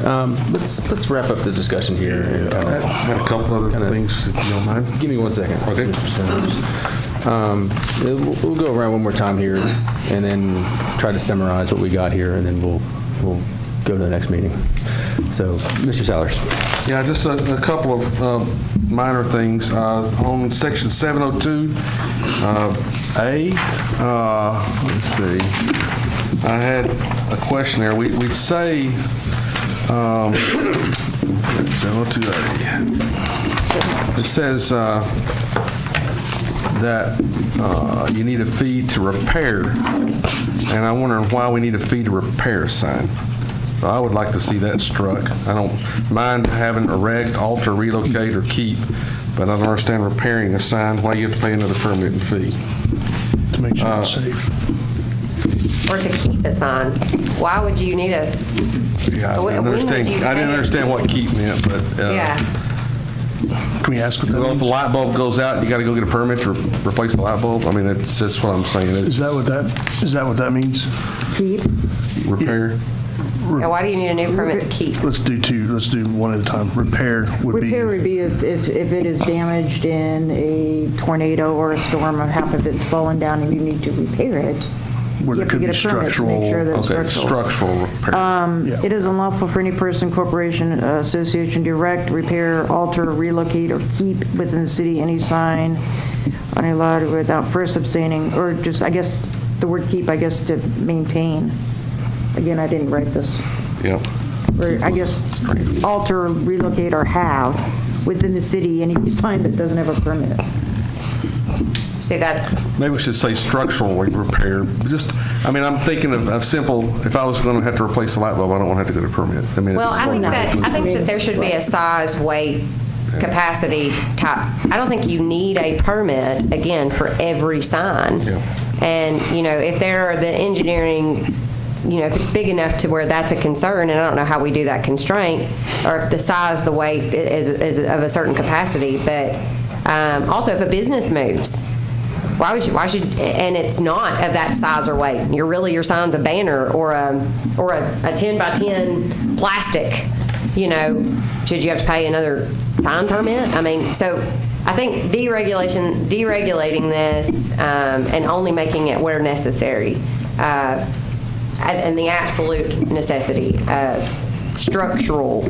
Let's wrap up the discussion here. And, I had a couple other things, if you don't mind. Give me 1 second. Okay. Mr. Sanders. We'll go around one more time here and then try to summarize what we got here, and then we'll go to the next meeting. So, Mr. Sellers. Yeah, just a couple of minor things. On section 702, let's see. I had a question there. We say 702A. It says that you need a fee to repair, and I'm wondering why we need a fee to repair a sign. So I would like to see that struck. I don't mind having erect, alter, relocate, or keep, but I don't understand repairing a sign. Why you have to pay another permit and fee? To make sure it's safe. Or to keep a sign. Why would you need a... Yeah, I didn't understand what keep meant, but... yeah. Can we ask what that means? If the light bulb goes out, you got to go get a permit to replace the light bulb? I mean, that's just what I'm saying. Is that what that means? Keep. Repair? Now, why do you need a new permit to keep? Let's do two. Let's do one at a time. Repair would be if it is damaged in a tornado or a storm, or half of it's fallen down and you need to repair it. Where there could be structural. Structural repair. It is unlawful for any person, corporation, association, to erect, repair, alter, relocate, or keep within the city any sign on a lot without first abstaining, or just, I guess, the word keep, I guess, to maintain. Again, I didn't write this. Yep. Or I guess alter, relocate, or have within the city any sign that doesn't have a permit. See, that's, Maybe we should say structural repair. Just, I mean, I'm thinking of simple, if I was going to have to replace the light bulb, I don't want to have to go to permit. I mean, well, it's I think like- that there should be a size, weight, capacity type. I don't think you need a permit, again, for every sign. Yeah. And, if there are the engineering, if it's big enough to where that's a concern, and I don't know how we do that constraint, or if the size, the weight is of a certain capacity, but also if a business moves, why should, and it's not of that size or weight, your sign's a banner or a 10 by 10 plastic, should you have to pay another sign permit? I mean, so I think deregulating this and only making it where necessary, and the absolute necessity, structural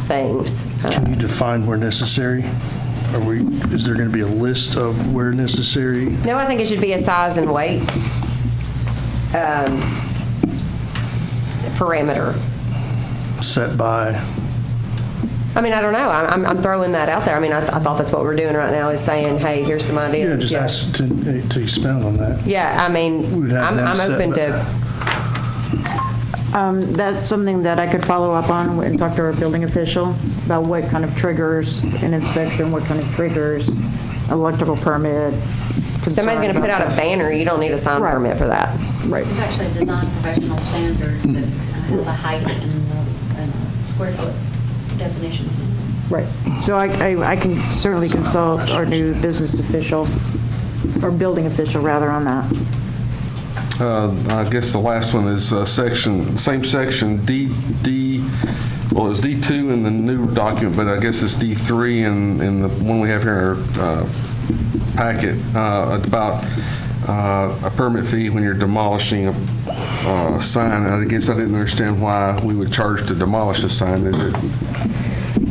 things. Can you define where necessary? Is there going to be a list of where necessary? No, I think it should be a size and weight parameter. Set by? I mean, I don't know. I'm throwing that out there. I mean, I thought that's what we're doing right now is saying, hey, here's some ideas. Yeah, just ask to expound on that. Yeah, I mean, I'm open to. That's something that I could follow up on and talk to our building official about what kind of triggers an inspection, what kind of triggers electrical permit. Somebody's going to put out a banner. You don't need a sign permit for that. Right. We've actually designed professional standards that has a height and square foot definitions. Right. So I can certainly consult our new business official, or building official rather, on that. I guess the last one is same section, D, well, it's D2 in the new document, but I guess it's D3 in the one we have here in our packet, about a permit fee when you're demolishing a sign. I guess I didn't understand why we would charge to demolish a sign. Is it?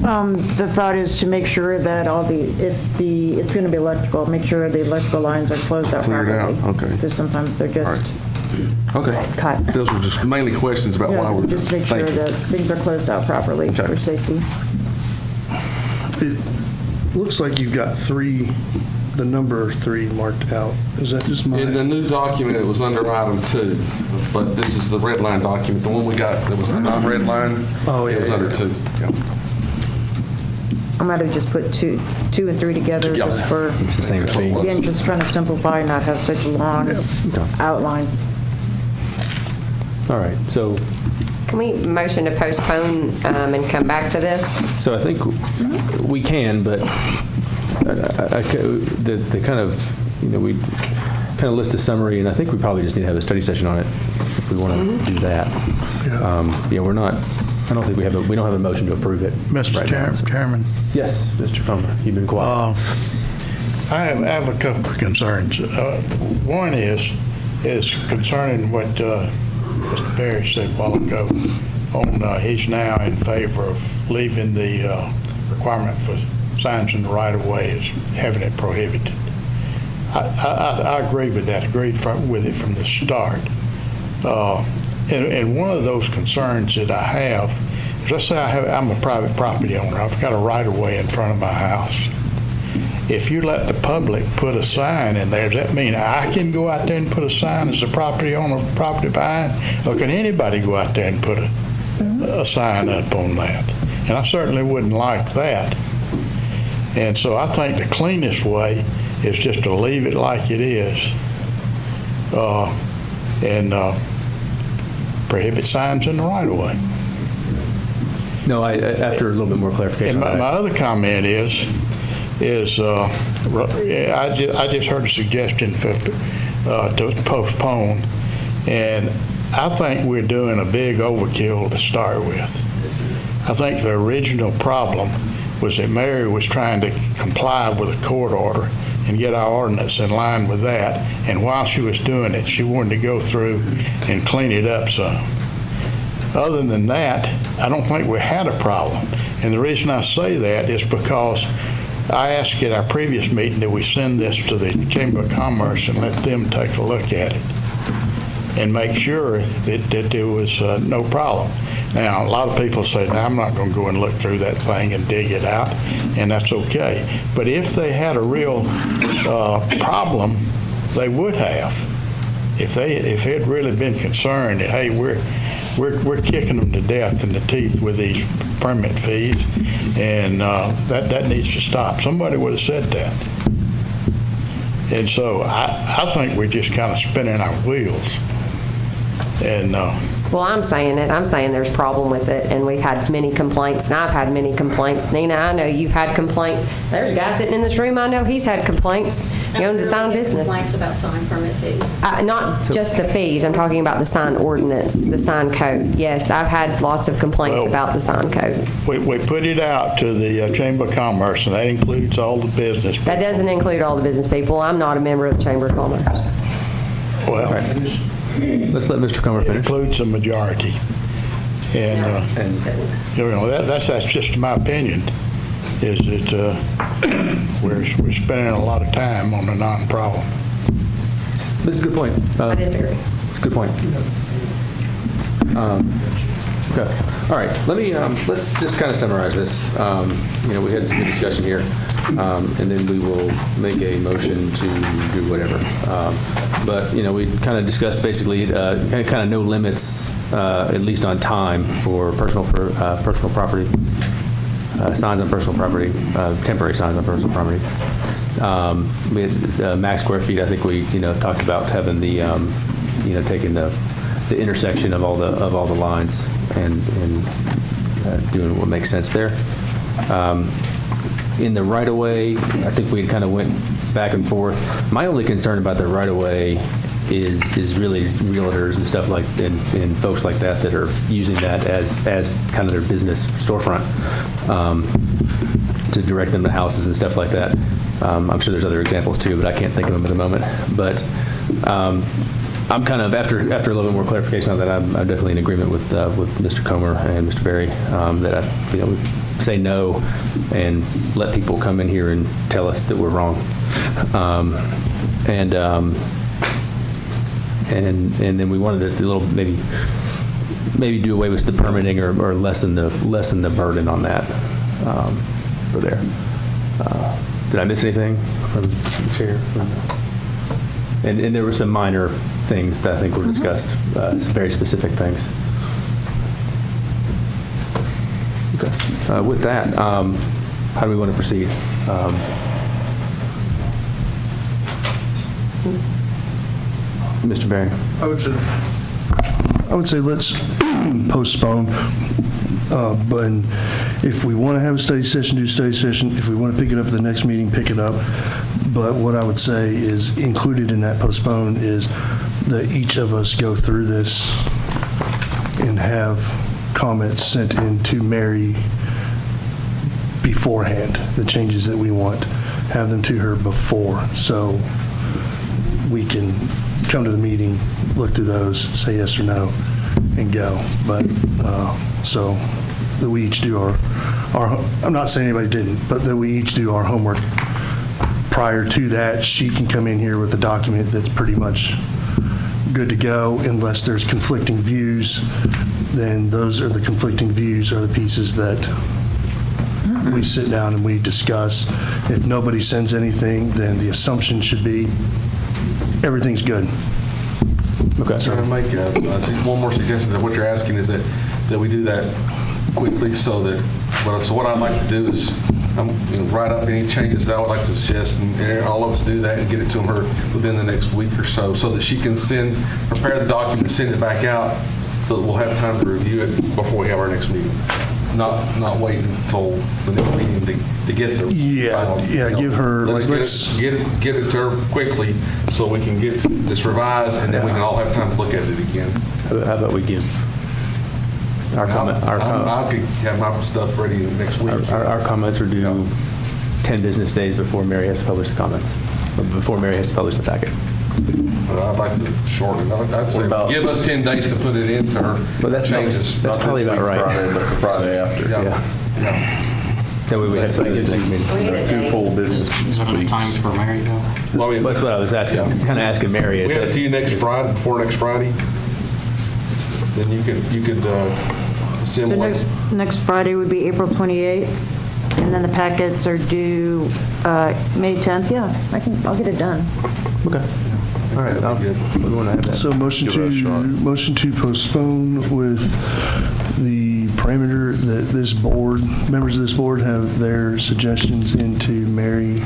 The thought is to make sure that it's going to be electrical, make sure the electrical lines are closed out Cleared properly. out, okay. Because sometimes they're just Okay. cut. Those were just mainly questions about why we're Just make sure thank you. that things are closed out properly for safety. It looks like you've got the number 3 marked out. Is that just In the mine? new document, it was under item 2, but this is the red line document. The one we got that was a non-red line, it was under 2. Yeah. I might have just put two and 3 together Yeah. just for, It's the same fee. again, just trying to simplify, not have such a long outline. All right, so Can we motion to postpone and come back to this? I think we can, but the kind of, we kind of list a summary, and I think we probably just need to have a study session on it if we want to do that. We're not, I don't think we don't have a motion to approve it. Mr. right now, so- Chairman, Yes, Mr. Comer, you've been quiet. I have a couple of concerns. One is concerning what Mr. Perry said a while ago on he's now in favor of leaving the requirement for signs in the right-of-way as having it prohibited. I agree with that, with it from the start. And one of those concerns that I have is, let's say I'm a private property owner. I've got a right-of-way in front of my house. If you let the public put a sign in there, does that mean I can go out there and put a sign as the property owner, property behind? Or can anybody go out there and put a sign up on that? And I certainly wouldn't like that. And so I think the cleanest way is just to leave it like it is and prohibit signs in the right-of-way. No, after a little bit more clarification. And my other comment is I just heard a suggestion to postpone, and I think we're doing a big overkill to start with. I think the original problem was that Mary was trying to comply with a court order and get our ordinance in line with that, and while she was doing it, she wanted to go through and clean it up some. Other than that, I don't think we had a problem. And the reason I say that is because I asked at our previous meeting that we send this to the Chamber of Commerce and let them take a look at it and make sure that there was no problem. Now, a lot of people say, "Now, I'm not going to go and look through that thing and dig it out," and that's okay. But if they had a real problem, they would have. If it had really been concerned that, hey, we're kicking them to death in the teeth with these permit fees, and that needs to stop. Somebody would have said that. And so I think we're just kind of spinning our wheels. And Well, I'm saying it. I'm saying there's a problem with it, and we've had many complaints, and I've had many complaints. Nina, I know you've had complaints. There's a guy sitting in this room, I know he's had complaints. He owns a sign business. Complaints about sign permit fees. Not just the fees, I'm talking about the sign ordinance, the sign code. Yes, I've had lots of complaints about the sign codes. we put it out to the Chamber of Commerce, and that includes all the business people. That doesn't include all the business people. I'm not a member of the Chamber of Commerce. Well, Let's let Mr. Comer it finish. includes the majority. And, that's just my opinion, is that we're spending a lot of time on a non-problem. This is a good point. I disagree. It's a good point. Okay. All right. Let's just kind of summarize this. We had some good discussion here, and then we will make a motion to do whatever. But we kind of discussed basically kind of no limits, at least on time, for personal property signs on personal property, temporary signs on personal property. We had max square feet. I think we talked about having the taking the intersection of all the lines and doing what makes sense there. In the right-of-way, I think we kind of went back and forth. My only concern about the right-of-way is really realtors and stuff like and folks like that are using that as kind of their business storefront to direct them to houses and stuff like that. I'm sure there's other examples too, but I can't think of them at the moment. But I'm kind of after a little bit more clarification on that. I'm definitely in agreement with Mr. Comer and Mr. Berry that we say no and let people come in here and tell us that we're wrong. And then we wanted to a little maybe do away with the permitting or lessen the burden on that for there. Did I miss anything from the chair? And there were some minor things that I think were discussed, some very specific things. Okay. With that, how do we want to proceed? Mr. Berry. I would say let's postpone, but if we want to have a study session, do a study session. If we want to pick it up at the next meeting, pick it up. But what I would say is included in that postpone is that each of us go through this and have comments sent in to Mary beforehand, the changes that we want, have them to her before, so we can come to the meeting, look through those, say yes or no, and go. But so that we each do our I'm not saying anybody didn't, but that we each do our homework. Prior to that, she can come in here with a document that's pretty much good to go, unless there's conflicting views. Then those are the conflicting views are the pieces that we sit down and we discuss. If nobody sends anything, then the assumption should be everything's good. Okay. So to make one more suggestion that what you're asking is that we do that quickly so what I'd like to do is write up any changes that I would like to suggest, and all of us do that and get it to her within the next week or so that she can prepare the document and send it back out so that we'll have time to review it before we have our next meeting. Not waiting until the next meeting to get the final. Give her let's get it to her quickly so we can get this revised, and then we can all have time to look at it again. How about we give our comment? I could have my stuff ready next week. Our comments are due 10 business days before Mary has to publish the comments, or before Mary has to publish the packet. I'd like to shorten it. I'd say give us 10 days to put it into her changes. That's probably about right. Friday, but the Friday after. Yeah. That way we have something to do. 2 full business Is that enough time for Mary though? Well, that's what I was asking. Kind of asking Mary. We have it to you next Friday, before next Friday. Then you could So next Friday would be April 28th, and then the packets are due May 10th. Yeah, I'll get it done. Okay. All right, we want to have that. So motion to postpone with the parameter that this board, members of this board have their suggestions into Mary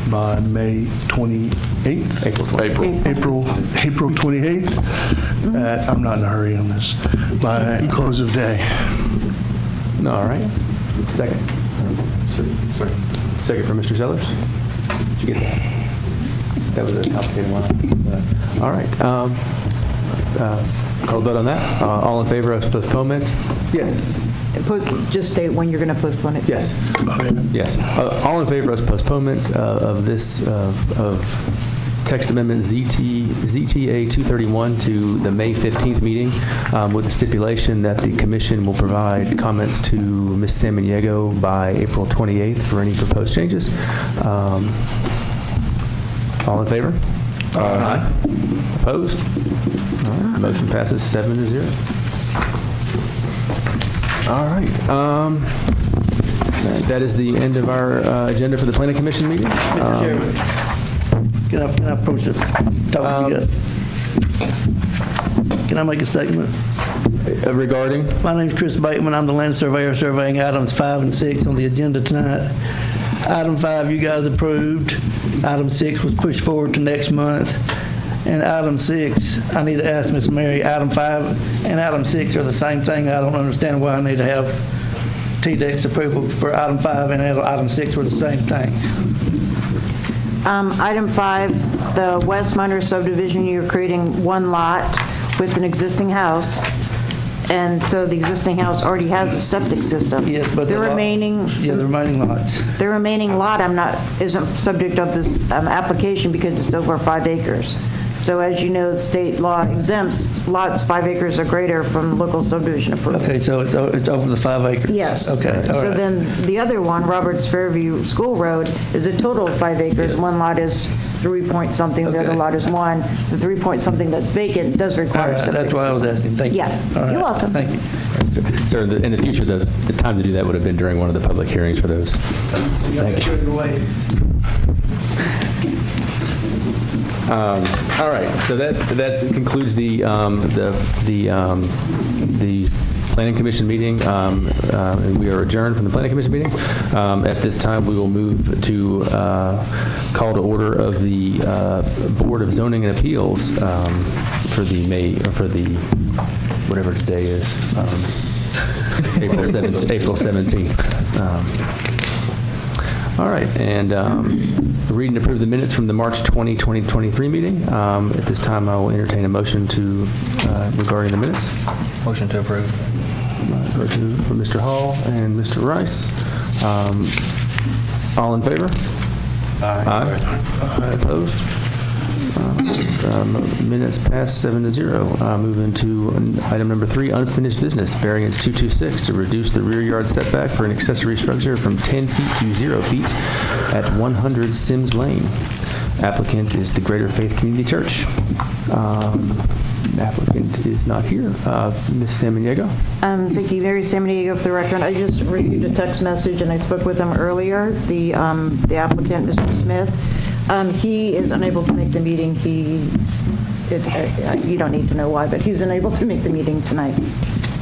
by May 28th? April 28th. April 28th. I'm not in a hurry on this. By close of day. All right. Second. Second for Mr. Sellers. Did you get that? That was a complicated one. All right. Call the vote on that. All in favor of postponement? Yes. Just state when you're going to postpone it. Yes. Yes. All in favor of postponement of this of text amendment ZTA 231 to the May 15th meeting with the stipulation that the commission will provide comments to Ms. Samaniego by April 28th for any proposed changes. All in favor? Aye. Opposed? All right. Motion passes 7-0. All right. That is the end of our agenda for the Planning Commission meeting. Can I approach the topic you got? Can I make a statement? Regarding? My name's Chris Bateman. I'm the land surveyor surveying items 5 and 6 on the agenda tonight. Item 5 you guys approved. Item 6 was pushed forward to next month. And item 6, I need to ask Ms. Mary, item 5 and item 6 are the same thing. I don't understand why I need to have TDEC's approval for item 5 and item 6 were the same thing. Item 5, the West Minor subdivision, you're creating one lot with an existing house. And so the existing house already has a septic system. Yes, but the remaining lots. The remaining lot isn't subject of this application because it's over 5 acres. So as you know, the state law exempts lots 5 acres or greater from local subdivision approval. Okay, so it's over the 5 acres? Yes. Okay, all So right. then the other one, Roberts Fairview School Road, is a total of 5 acres. Yes. One lot is 3 point something, the other lot is 1. The 3 point something that's vacant does All require right, septic. that's why I was asking. Thank you. Yeah, All right. you're welcome. Thank you. So in the future, the time to do that would have been during one of the public hearings for those. Thank you. All right, so that concludes the Planning Commission meeting, and we are adjourned from the Planning Commission meeting. At this time, we will move to call to order of the Board of Zoning and Appeals for the whatever today is, April 17th. All right, and read and approve the minutes from the March 20, 2023 meeting. At this time, I will entertain a motion regarding the minutes. Motion to approve. Motion from Mr. Hall and Mr. Rice. All in favor? Aye. Opposed? Minutes passed 7-0. Moving to item number 3, unfinished business, variance 226 to reduce the rear yard setback for an accessory structure from 10 feet to 0 feet at 100 Sims Lane. Applicant is the Greater Faith Community Church. Applicant is not here. Ms. Samaniego? Thank you, Mary Samaniego for the record. I just received a text message and I spoke with him earlier, the applicant, Mr. Smith. He is unable to make the meeting. You don't need to know why, but he's unable to make the meeting tonight.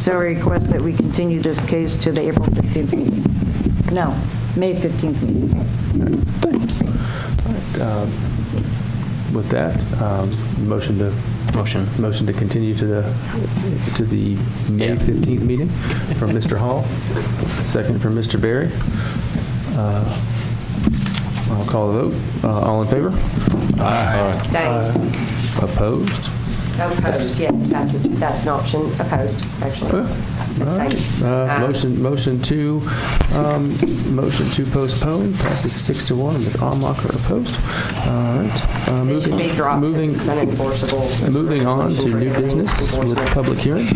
So I request that we continue this case to the April 15th meeting. No, May 15th meeting. All right. With that, motion to continue to the May 15th meeting from Mr. Hall. Second from Mr. Berry. I'll call the vote. All in favor? Aye. Abstain. Opposed? Opposed, yes, that's an option. Opposed, actually. Abstain. Motion to postpone passes 6-1 with Almacher opposed. All right. It should be dropped because it's unenforceable. Moving on to new business with the public hearing.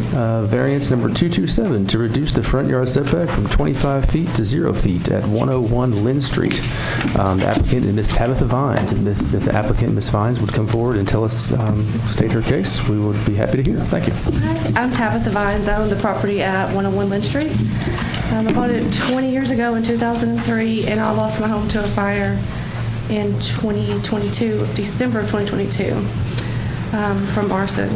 variance number 227 to reduce the front yard setback from 25 feet to 0 feet at 101 Lynn Street. The applicant is Ms. Tabitha Vines. If the applicant, Ms. Vines, would come forward and tell us, state her case, we would be happy to hear. Thank you. Hi, I'm Tabitha Vines. I own the property at 101 Lynn Street. I bought it 20 years ago in 2003, and I lost my home to a fire in 2022, December of 2022, from arson.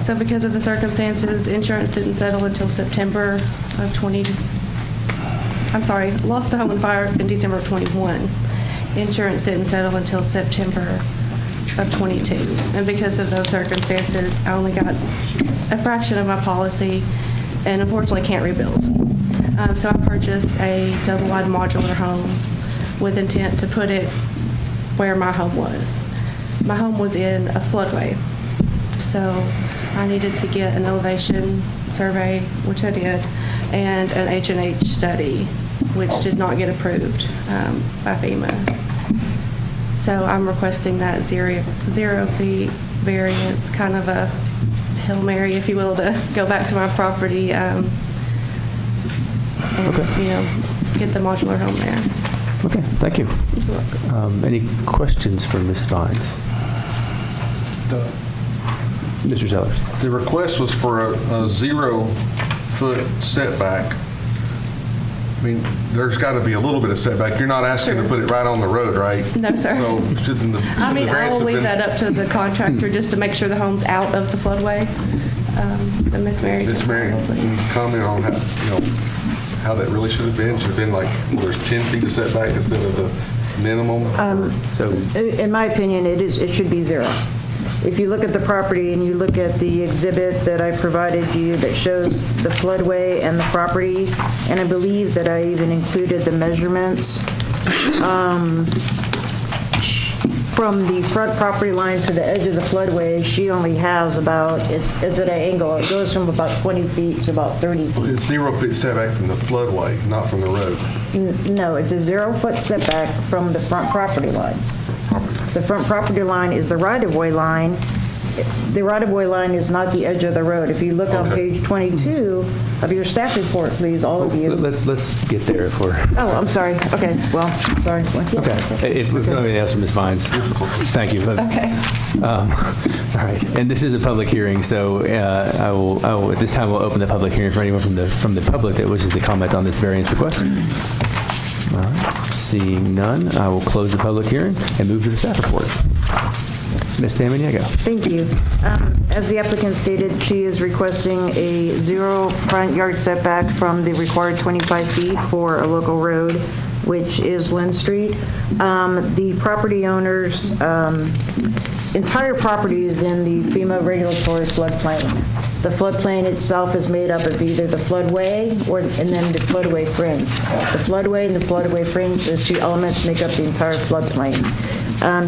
So because of the circumstances, insurance didn't settle until September of lost the home in fire in December of 21. Insurance didn't settle until September of 22. And because of those circumstances, I only got a fraction of my policy and unfortunately can't rebuild. So I purchased a double-wide modular home with intent to put it where my home was. My home was in a floodway, so I needed to get an elevation survey, which I did, and an H&H study, which did not get approved by FEMA. So I'm requesting that 0 feet variance, kind of a Hail Mary, if you will, to go back to my property and get the modular home there. Okay, thank you. Any questions for Ms. Vines? Mr. Sellers. The request was for a 0-foot setback. I mean, there's got to be a little bit of setback. You're not asking to put it right on the road, right? No, sir. So shouldn't the I mean, I variance will have leave been- that up to the contractor just to make sure the home's out of the floodway. But Miss Mary. Ms. Mary, can you comment on how that really should have been? Should have been like, there's 10 feet of setback instead of the minimum? In my opinion, it should be 0. If you look at the property and you look at the exhibit that I provided you that shows the floodway and the property, and I believe that I even included the measurements, from the front property line to the edge of the floodway, she only has about, it's at an angle, it goes from about 20 feet to about 30 feet. It's 0 feet setback from the floodway, not from the road. No, it's a 0-foot setback from the front property line. The front property line is the right-of-way line. The right-of-way line is not the edge of the road. If you look on page 22 of your staff report, please, all of you. Let's get there if we're... Oh, I'm sorry. Okay, well, sorry. Okay. Let me ask Ms. Vines. Thank you. Okay. All right. And this is a public hearing, so I will at this time we'll open the public hearing for anyone from the public that wishes to comment on this variance request. All right. Seeing none, I will close the public hearing and move to the staff report. Ms. Samaniego. Thank you. As the applicant stated, she is requesting a 0 front yard setback from the required 25 feet for a local road, which is Lynn Street. The property owner's entire property is in the FEMA regulatory floodplain. The floodplain itself is made up of either the floodway and then the floodway fringe. The floodway and the floodway fringe, those two elements make up the entire floodplain.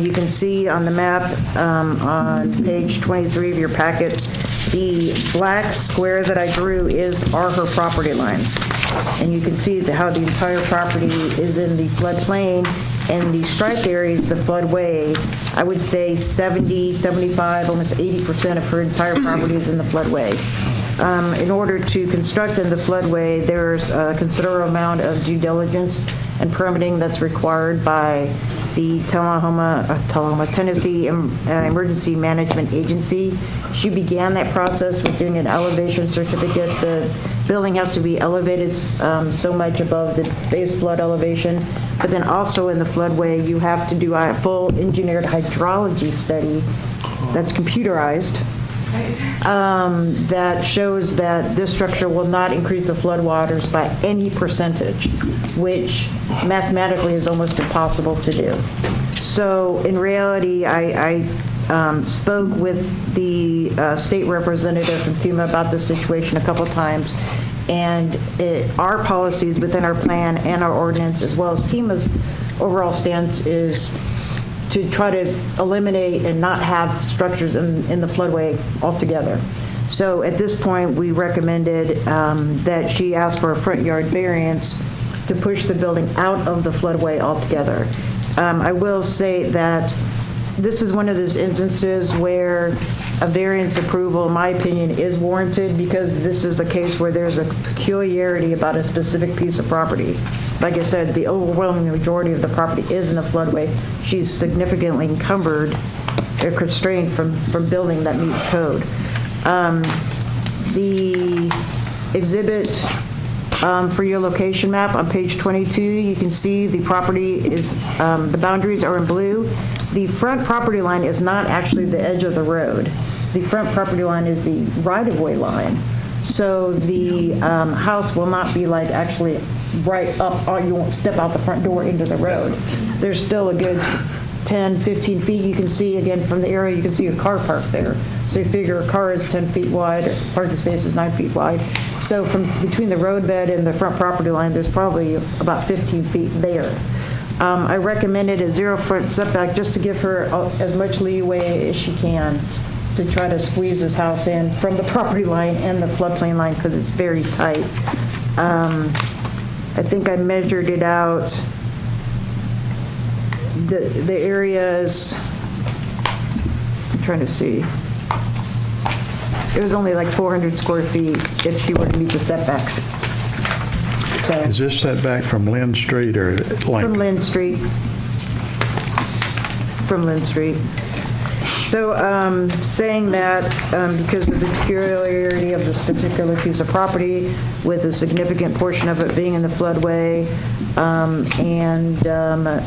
You can see on the map on page 23 of your packets, the black square that I drew are her property lines. And you can see how the entire property is in the floodplain, and the striped area is the floodway. I would say 70, 75, almost 80% of her entire property is in the floodway. In order to construct in the floodway, there's a considerable amount of due diligence and permitting that's required by the Tullahoma, Tennessee Emergency Management Agency. She began that process with doing an elevation certificate. The building has to be elevated so much above the base flood elevation, but then also in the floodway, you have to do a full engineered hydrology study that's computerized that shows that this structure will not increase the floodwaters by any percentage, which mathematically is almost impossible to do. So in reality, I spoke with the state representative from FEMA about this situation a couple times, and our policies within our plan and our ordinance, as well as FEMA's overall stance, is to try to eliminate and not have structures in the floodway altogether. So at this point, we recommended that she ask for a front yard variance to push the building out of the floodway altogether. I will say that This is one of those instances where a variance approval, in my opinion, is warranted because this is a case where there's a peculiarity about a specific piece of property. Like I said, the overwhelming majority of the property is in a floodway. She's significantly encumbered or constrained from building that meets code. The exhibit for your location map on page 22, you can see the property is, the boundaries are in blue. The front property line is not actually the edge of the road. The front property line is the right-of-way line. So the house will not be like actually right up, or you won't step out the front door into the road. There's still a good 10, 15 feet. You can see, again, from the area, you can see a car parked there. So you figure a car is 10 feet wide, parking space is 9 feet wide. So from between the roadbed and the front property line, there's probably about 15 feet there. I recommended a 0 front setback just to give her as much leeway as she can to try to squeeze this house in from the property line and the floodplain line because it's very tight. I think I measured it out. The areas, I'm trying to see. It was only like 400 square feet if she were to meet the setbacks. So, Is this setback from Lynn Street or Lincoln? from Lynn Street. From Lynn Street. So saying that because of the peculiarity of this particular piece of property with a significant portion of it being in the floodway and the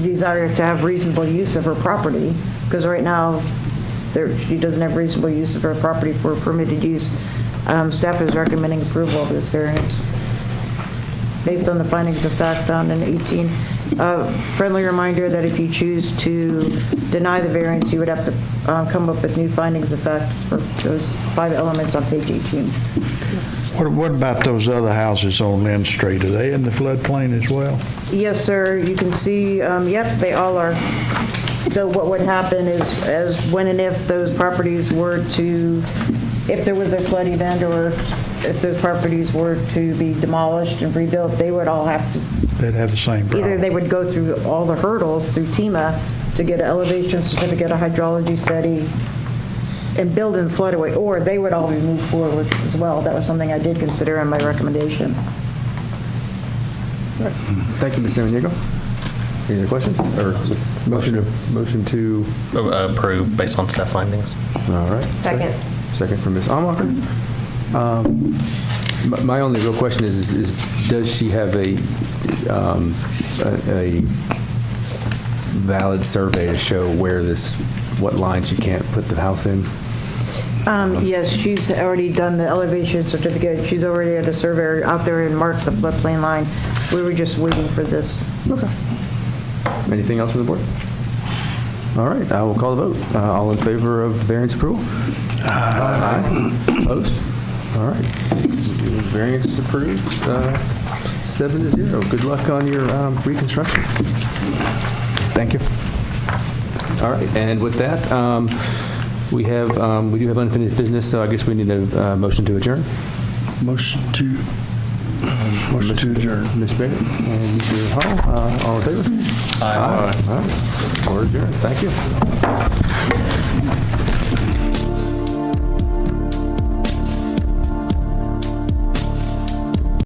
desire to have reasonable use of her property, because right now she doesn't have reasonable use of her property for permitted use, staff is recommending approval of this variance based on the findings of fact found in 18. Friendly reminder that if you choose to deny the variance, you would have to come up with new findings of fact for those 5 elements on page 18. What about those other houses on Lynn Street? Are they in the floodplain as well? Yes, sir. You can see, yep, they all are. So what would happen is, as when and if those properties were to, if there was a flood event or if those properties were to be demolished and rebuilt, they would all have to. They'd have the same problem. Either they would go through all the hurdles through TEMA to get an elevation certificate, a hydrology study, and build in floodway, or they would all be moved forward as well. That was something I did consider in my recommendation. All right. Thank you, Ms. Samaniego. Any other questions? Or motion to approve based on staff findings. All right. Second. Second from Ms. Almacher. My only real question is does she have a valid survey to show what lines she can't put the house in? Yes, she's already done the elevation certificate. She's already had a surveyor out there and marked the floodplain line. We were just waiting for this. Okay. Anything else from the board? All right, I will call the vote. All in favor of variance approval? Aye. Opposed? All right. Variance is approved, 7-0. Good luck on your reconstruction. Thank you. All right, and with that, we do have unfinished business, so I guess we need a motion to adjourn. Motion to adjourn. Ms. Bennett and Mr. Hall, all in favor? Aye. All right. We're adjourned. Thank you.